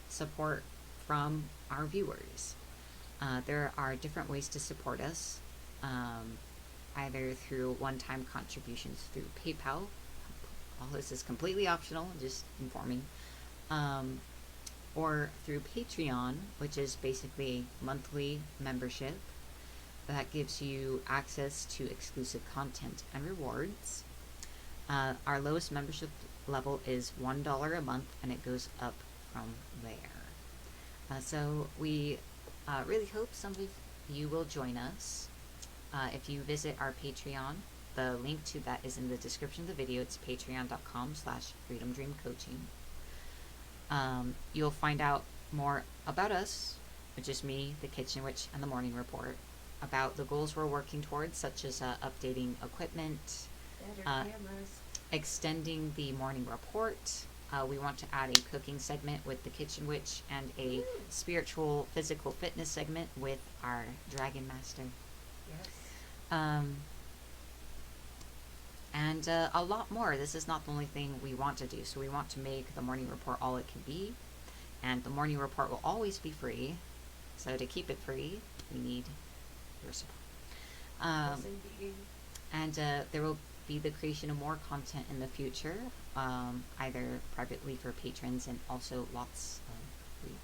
support from our viewers. There are different ways to support us, either through one-time contributions through PayPal. All this is completely optional, just informing. Or through Patreon, which is basically a monthly membership that gives you access to exclusive content and rewards. Our lowest membership level is $1 a month, and it goes up from there. So we really hope some of you will join us. If you visit our Patreon, the link to that is in the description of the video. It's patreon.com/freedomdreamcoaching. You'll find out more about us, which is me, the Kitchen Witch, and the Morning Report, about the goals we're working towards, such as updating equipment, Better cameras. extending the morning report. We want to add a cooking segment with the Kitchen Witch and a spiritual physical fitness segment with our Dragon Master. Yes. And a lot more. This is not the only thing we want to do. So we want to make the morning report all it can be. And the morning report will always be free. So to keep it free, we need your support. Yes, indeed. And there will be the creation of more content in the future, either privately for patrons and also lots of free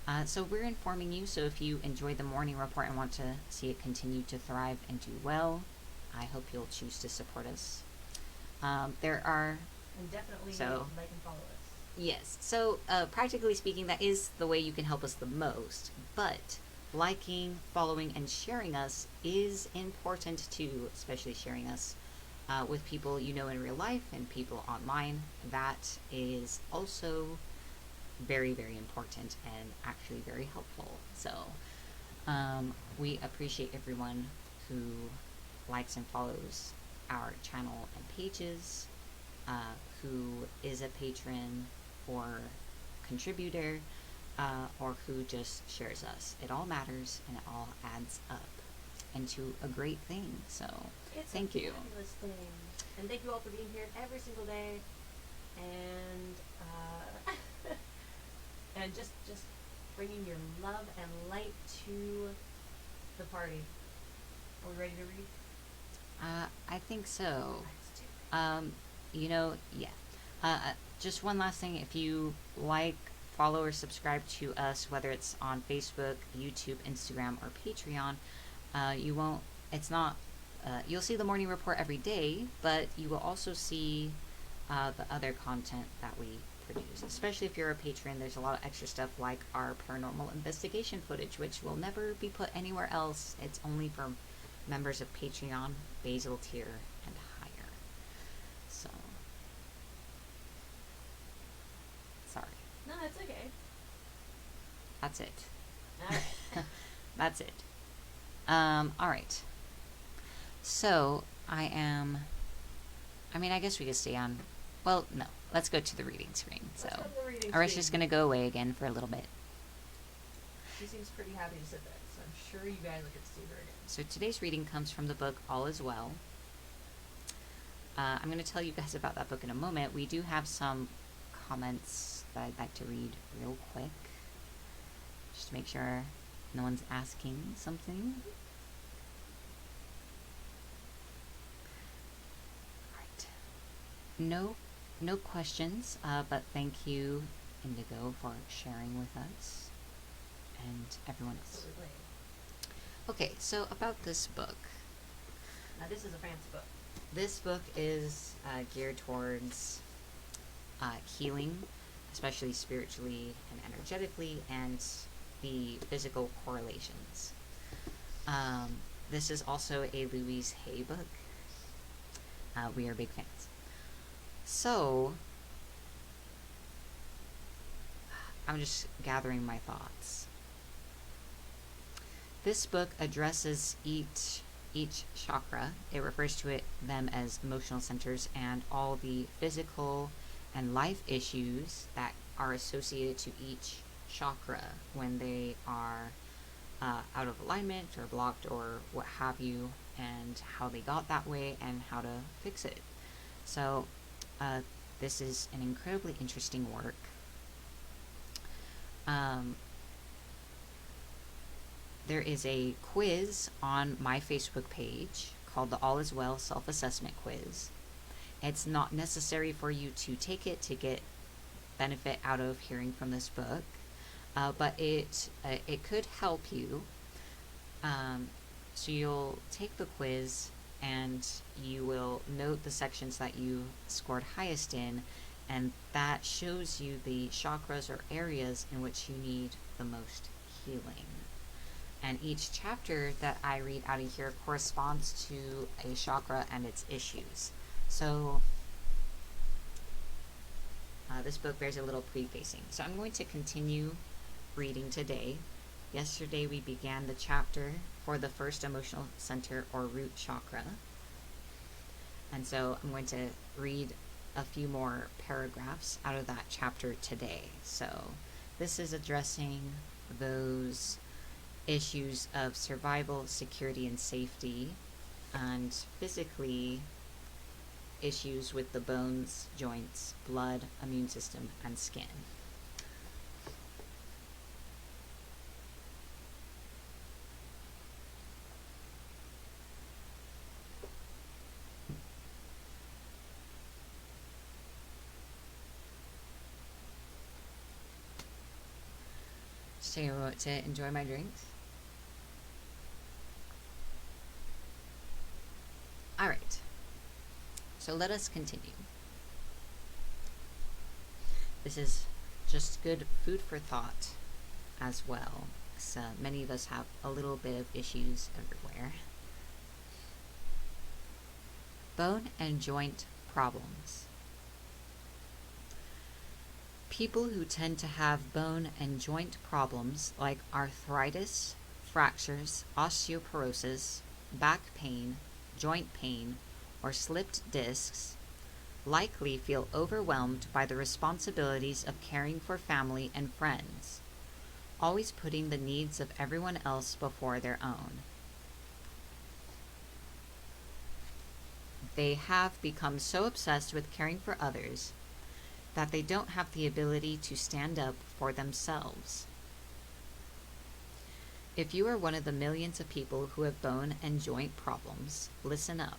content. So we're informing you, so if you enjoy the morning report and want to see it continue to thrive and do well, I hope you'll choose to support us. There are... And definitely like and follow us. Yes, so practically speaking, that is the way you can help us the most, but liking, following, and sharing us is important too, especially sharing us with people you know in real life and people online. That is also very, very important and actually very helpful. So we appreciate everyone who likes and follows our channel and pages, who is a patron or contributor, or who just shares us. It all matters and it all adds up into a great thing. So thank you. It's a fabulous thing. And thank you all for being here every single day. And and just bringing your love and light to the party. Are we ready to read? I think so. Let's do it. Yeah. Just one last thing. If you like, follow, or subscribe to us, whether it's on Facebook, YouTube, Instagram, or Patreon, you'll see the morning report every day, but you will also see the other content that we produce. Especially if you're a patron, there's a lot of extra stuff like our paranormal investigation footage, which will never be put anywhere else. It's only for members of Patreon, Basil tier, and higher. So, sorry. No, it's okay. That's it. Alright. That's it. Alright. So, I guess we could stay on... Well, no. Let's go to the reading screen. So, Let's go to the reading Arisha's screen. going to go away again for a little bit. She seems pretty happy to sit there, so I'm sure you guys will get to see her again. So today's reading comes from the book All Is Well. I'm going to tell you guys about that book in a moment. We do have some comments that I'd like to read real quick, just to make sure no one's asking something. Right. No questions, but thank you, Indigo, for sharing with us and everyone else. Absolutely. Okay, so about this book. Now this is a fancy book. This book is geared towards healing, especially spiritually and energetically, and the physical correlations. This is also a Louise Hay book. We are big fans. So, I'm just gathering my thoughts. This book addresses each chakra. It refers to them as emotional centers and all the physical and life issues that are associated to each chakra when they are out of alignment or blocked or what have you, and how they got that way and how to fix it. So this is an incredibly interesting work. There is a quiz on my Facebook page called the All Is Well Self-Assessment Quiz. It's not necessary for you to take it to get benefit out of hearing from this book, but it could help you. So you'll take the quiz and you will note the sections that you scored highest in, and that shows you the chakras or areas in which you need the most healing. And each chapter that I read out of here corresponds to a chakra and its issues. So this book bears a little prefacing. So I'm going to continue reading today. Yesterday we began the chapter for the first emotional center or root chakra. And so I'm going to read a few more paragraphs out of that chapter today. So this is addressing those issues of survival, security, and safety, and physically issues with the bones, joints, blood, immune system, and skin. to enjoy my drinks. All right. So let us continue. This is just good food for thought as well. So many of us have a little bit of issues everywhere. Bone and joint problems. People who tend to have bone and joint problems like arthritis, fractures, osteoporosis, back pain, joint pain, or slipped discs likely feel overwhelmed by the responsibilities of caring for family and friends, always putting the needs of everyone else before their own. They have become so obsessed with caring for others that they don't have the ability to stand up for themselves. If you are one of the millions of people who have bone and joint problems, listen up.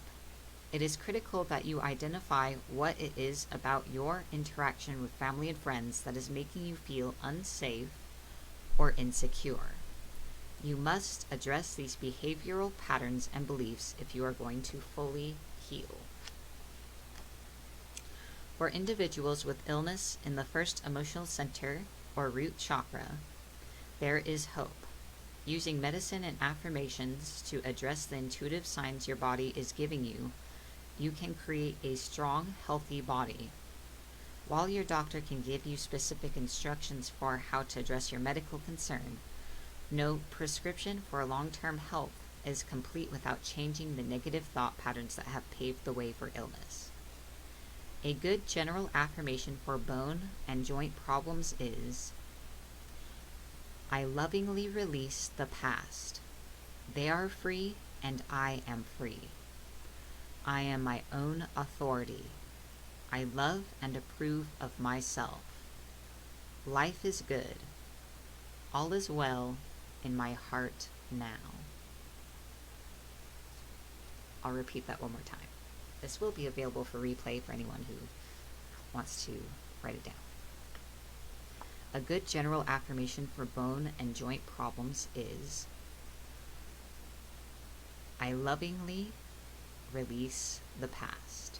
It is critical that you identify what it is about your interaction with family and friends that is making you feel unsafe or insecure. You must address these behavioral patterns and beliefs if you are going to fully heal. For individuals with illness in the first emotional center or root chakra, there is hope. Using medicine and affirmations to address the intuitive signs your body is giving you, you can create a strong, healthy body. While your doctor can give you specific instructions for how to address your medical concern, no prescription for long-term health is complete without changing the negative thought patterns that have paved the way for illness. A good general affirmation for bone and joint problems is, I lovingly release the past. They are free and I am free. I am my own authority. I love and approve of myself. Life is good. All is well in my heart now. I'll repeat that one more time. This will be available for replay for anyone who wants to write it down. A good general affirmation for bone and joint problems is, I lovingly release the past.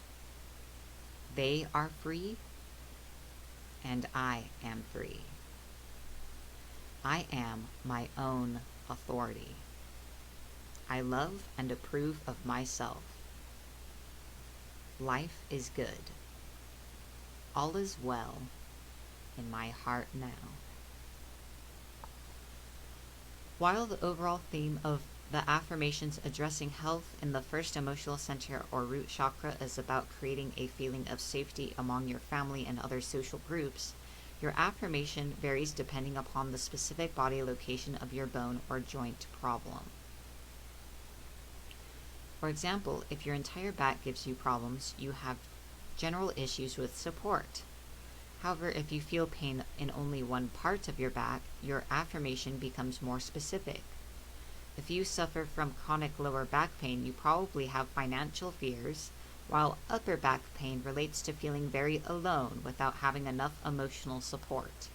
They are free and I am free. I am my own authority. I love and approve of myself. Life is good. All is well in my heart now. While the overall theme of the affirmations addressing health in the first emotional center or root chakra is about creating a feeling of safety among your family and other social groups, your affirmation varies depending upon the specific body location of your bone or joint problem. For example, if your entire back gives you problems, you have general issues with support. However, if you feel pain in only one part of your back, your affirmation becomes more specific. If you suffer from chronic lower back pain, you probably have financial fears, while upper back pain relates to feeling very alone without having enough emotional support.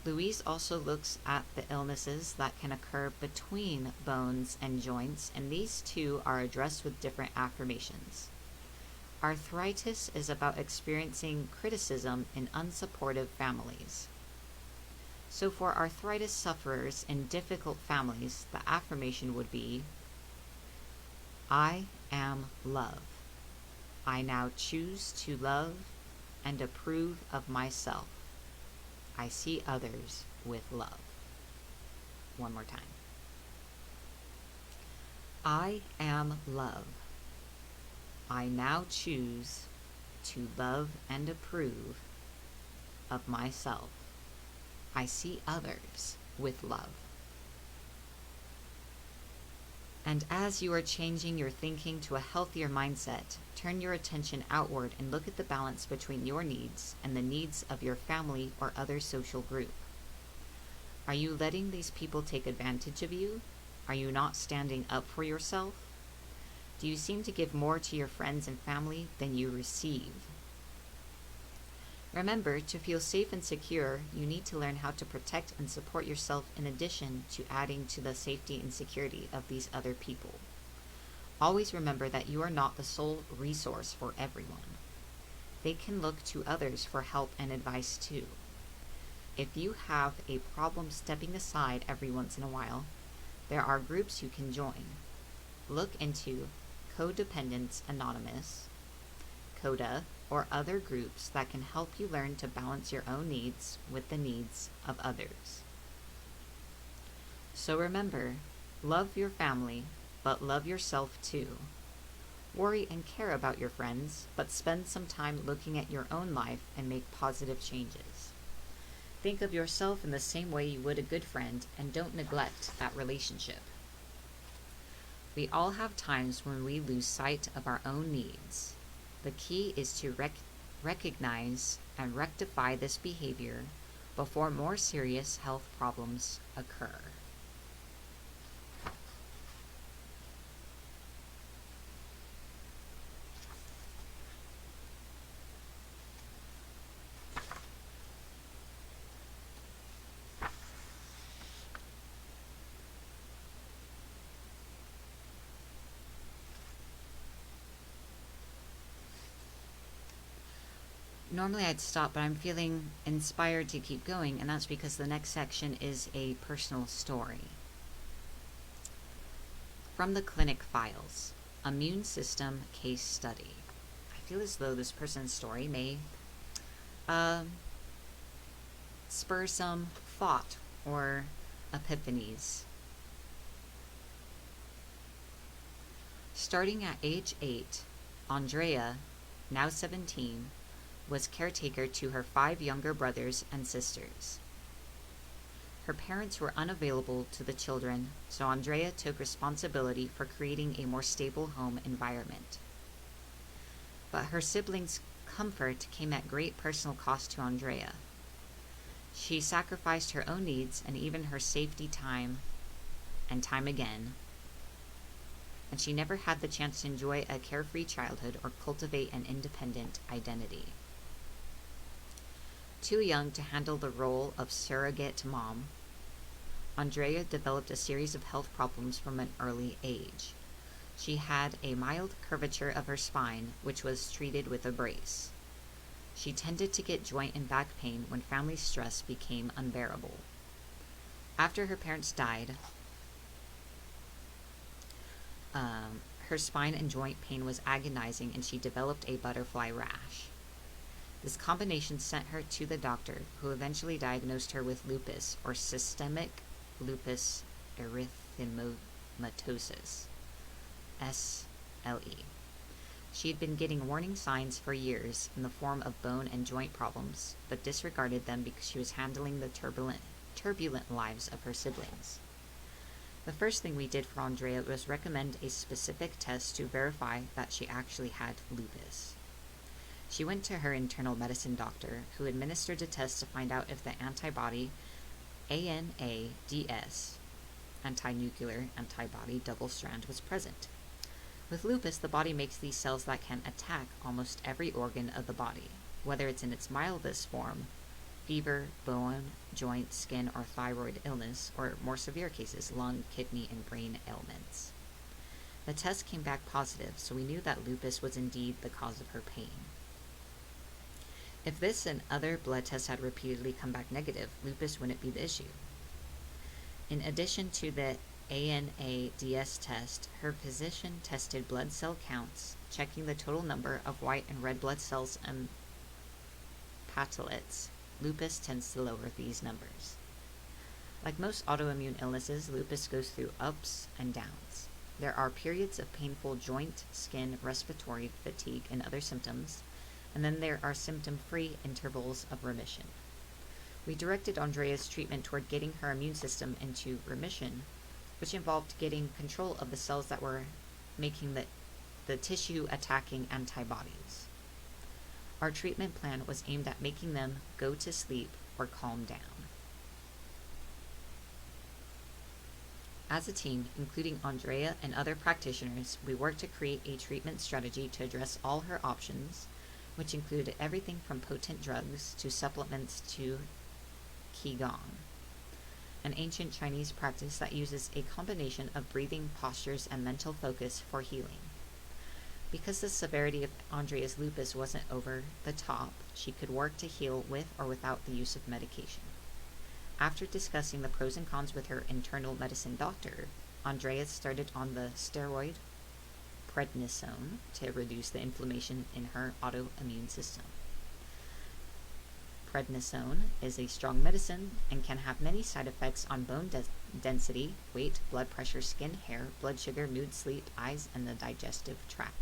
Louise also looks at the illnesses that can occur between bones and joints, and these two are addressed with different affirmations. Arthritis is about experiencing criticism in unsupportive families. So for arthritis sufferers in difficult families, the affirmation would be, I am love. I now choose to love and approve of myself. I see others with love. One more time. I am love. I now choose to love and approve of myself. I see others with love. And as you are changing your thinking to a healthier mindset, turn your attention outward and look at the balance between your needs and the needs of your family or other social group. Are you letting these people take advantage of you? Are you not standing up for yourself? Do you seem to give more to your friends and family than you receive? Remember, to feel safe and secure, you need to learn how to protect and support yourself in addition to adding to the safety and security of these other people. Always remember that you are not the sole resource for everyone. They can look to others for help and advice too. If you have a problem stepping aside every once in a while, there are groups you can join. Look into Codependence Anonymous, CODA, or other groups that can help you learn to balance your own needs with the needs of others. So remember, love your family, but love yourself too. Worry and care about your friends, but spend some time looking at your own life and make positive changes. Think of yourself in the same way you would a good friend, and don't neglect that relationship. We all have times when we lose sight of our own needs. The key is to recognize and rectify this behavior before more serious health problems occur. Normally I'd stop, but I'm feeling inspired to keep going, and that's because the next section is a personal story. From the clinic files, immune system case study. I feel as though this person's story may spur some thought or epiphanies. Starting at age 8, Andrea, now 17, was caretaker to her 5 younger brothers and sisters. Her parents were unavailable to the children, so Andrea took responsibility for creating a more stable home environment. But her siblings' comfort came at great personal cost to Andrea. She sacrificed her own needs and even her safety time and time again, and she never had the chance to enjoy a carefree childhood or cultivate an independent identity. Too young to handle the role of surrogate mom, Andrea developed a series of health problems from an early age. She had a mild curvature of her spine, which was treated with a brace. She tended to get joint and back pain when family stress became unbearable. After her parents died, her spine and joint pain was agonizing, and she developed a butterfly rash. This combination sent her to the doctor, who eventually diagnosed her with lupus, or systemic lupus erythematosus, SLE. She had been getting warning signs for years in the form of bone and joint problems, but disregarded them because she was handling the turbulent lives of her siblings. The first thing we did for Andrea was recommend a specific test to verify that she actually had lupus. She went to her internal medicine doctor, who administered a test to find out if the antibody ANADS, anti-nuclear antibody double strand, was present. With lupus, the body makes these cells that can attack almost every organ of the body, whether it's in its mildest form, fever, bone, joint, skin, or thyroid illness, or more severe cases, lung, kidney, and brain ailments. The test came back positive, so we knew that lupus was indeed the cause of her pain. If this and other blood tests had repeatedly come back negative, lupus wouldn't be the issue. In addition to the ANADS test, her physician tested blood cell counts, checking the total number of white and red blood cells and platelets. Lupus tends to lower these numbers. Like most autoimmune illnesses, lupus goes through ups and downs. There are periods of painful joint, skin, respiratory, fatigue, and other symptoms, and then there are symptom-free intervals of remission. We directed Andrea's treatment toward getting her immune system into remission, which involved getting control of the cells that were making the tissue-attacking antibodies. Our treatment plan was aimed at making them go to sleep or calm down. As a team, including Andrea and other practitioners, we worked to create a treatment strategy to address all her options, which included everything from potent drugs to supplements to qigong, an ancient Chinese practice that uses a combination of breathing, postures, and mental focus for healing. Because the severity of Andrea's lupus wasn't over the top, she could work to heal with or without the use of medication. After discussing the pros and cons with her internal medicine doctor, Andrea started on the steroid prednisone to reduce the inflammation in her autoimmune system. Prednisone is a strong medicine and can have many side effects on bone density, weight, blood pressure, skin, hair, blood sugar, mood, sleep, eyes, and the digestive tract.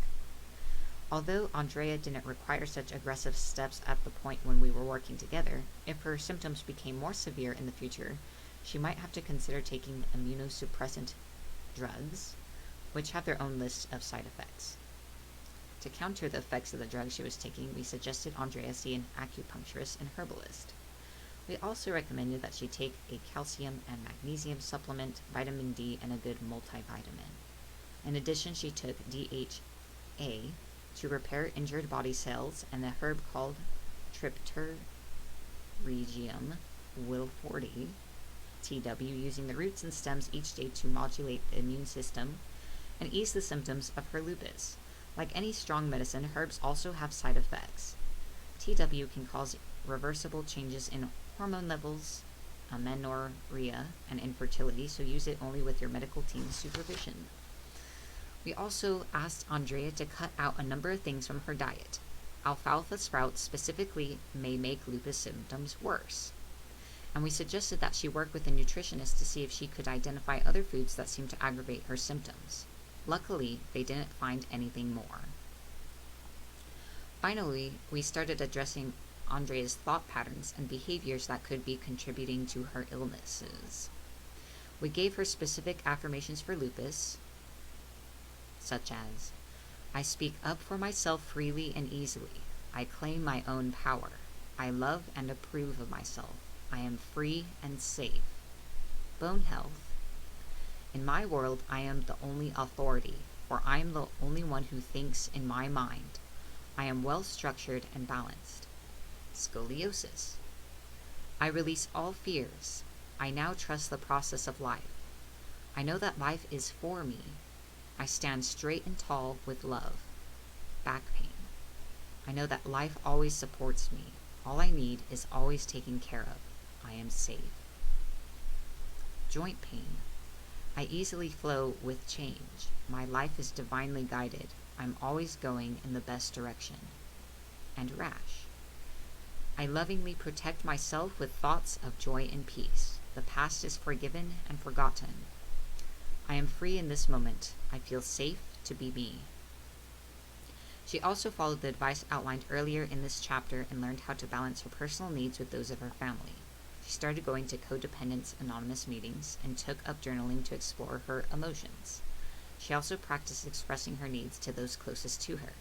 Although Andrea didn't require such aggressive steps at the point when we were working together, if her symptoms became more severe in the future, she might have to consider taking immunosuppressant drugs, which have their own list of side effects. To counter the effects of the drugs she was taking, we suggested Andrea see an acupuncturist and herbalist. We also recommended that she take a calcium and magnesium supplement, vitamin D, and a good multivitamin. In addition, she took DHA to repair injured body cells and a herb called Triptychum wilfordi, TW, using the roots and stems each day to modulate the immune system and ease the symptoms of her lupus. Like any strong medicine, herbs also have side effects. TW can cause reversible changes in hormone levels, amenorrhea, and infertility, so use it only with your medical team's supervision. We also asked Andrea to cut out a number of things from her diet. Alfalfa sprouts specifically may make lupus symptoms worse. And we suggested that she work with a nutritionist to see if she could identify other foods that seemed to aggravate her symptoms. Luckily, they didn't find anything more. Finally, we started addressing Andrea's thought patterns and behaviors that could be contributing to her illnesses. We gave her specific affirmations for lupus, such as, I speak up for myself freely and easily. I claim my own power. I love and approve of myself. I am free and safe. Bone health. In my world, I am the only authority, for I am the only one who thinks in my mind. I am well structured and balanced. Scoliosis. I release all fears. I now trust the process of life. I know that life is for me. I stand straight and tall with love. Back pain. I know that life always supports me. All I need is always taken care of. I am safe. Joint pain. I easily flow with change. My life is divinely guided. I'm always going in the best direction. And rash. I lovingly protect myself with thoughts of joy and peace. The past is forgiven and forgotten. I am free in this moment. I feel safe to be me. She also followed the advice outlined earlier in this chapter and learned how to balance her personal needs with those of her family. She started going to Codependence Anonymous meetings and took up journaling to explore her emotions. She also practiced expressing her needs to those closest to her.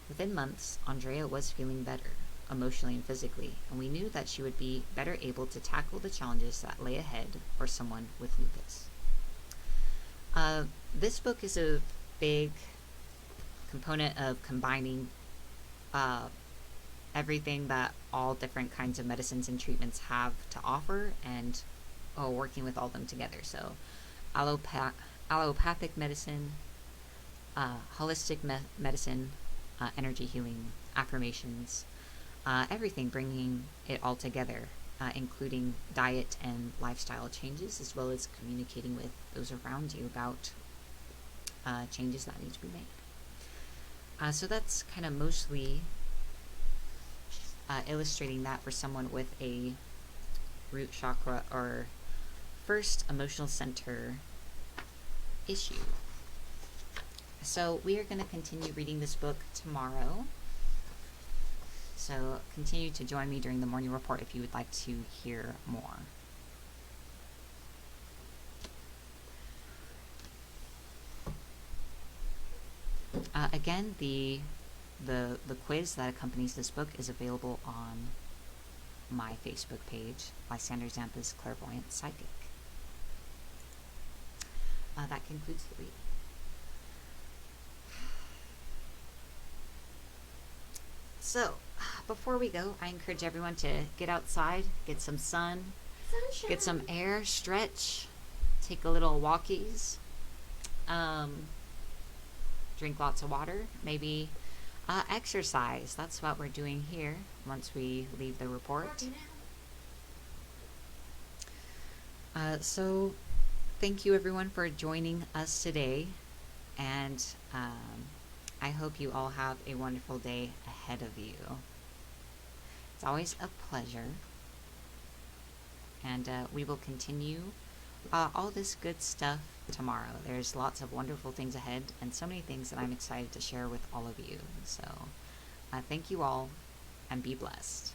Within months, Andrea was feeling better, emotionally and physically, and we knew that she would be better able to tackle the challenges that lay ahead for someone with lupus. This book is a big component of combining everything that all different kinds of medicines and treatments have to offer and working with all of them together. So allopathic medicine, holistic medicine, energy healing, affirmations, everything, bringing it all together, including diet and lifestyle changes, as well as communicating with those around you about changes that need to be made. So that's kind of mostly illustrating that for someone with a root chakra or first emotional center issue. So we are going to continue reading this book tomorrow. So continue to join me during the morning report if you would like to hear more. Again, the quiz that accompanies this book is available on my Facebook page, Lysander Zampa's Clairvoyant Psychic. That concludes the reading. So, before we go, I encourage everyone to get outside, get some sun, Sunshine. get some air, stretch, take a little walkies, drink lots of water, maybe exercise. That's what we're doing here once we leave the report. So, thank you everyone for joining us today, and I hope you all have a wonderful day ahead of you. It's always a pleasure, and we will continue all this good stuff tomorrow. There's lots of wonderful things ahead, and so many things that I'm excited to share with all of you. So, thank you all, and be blessed.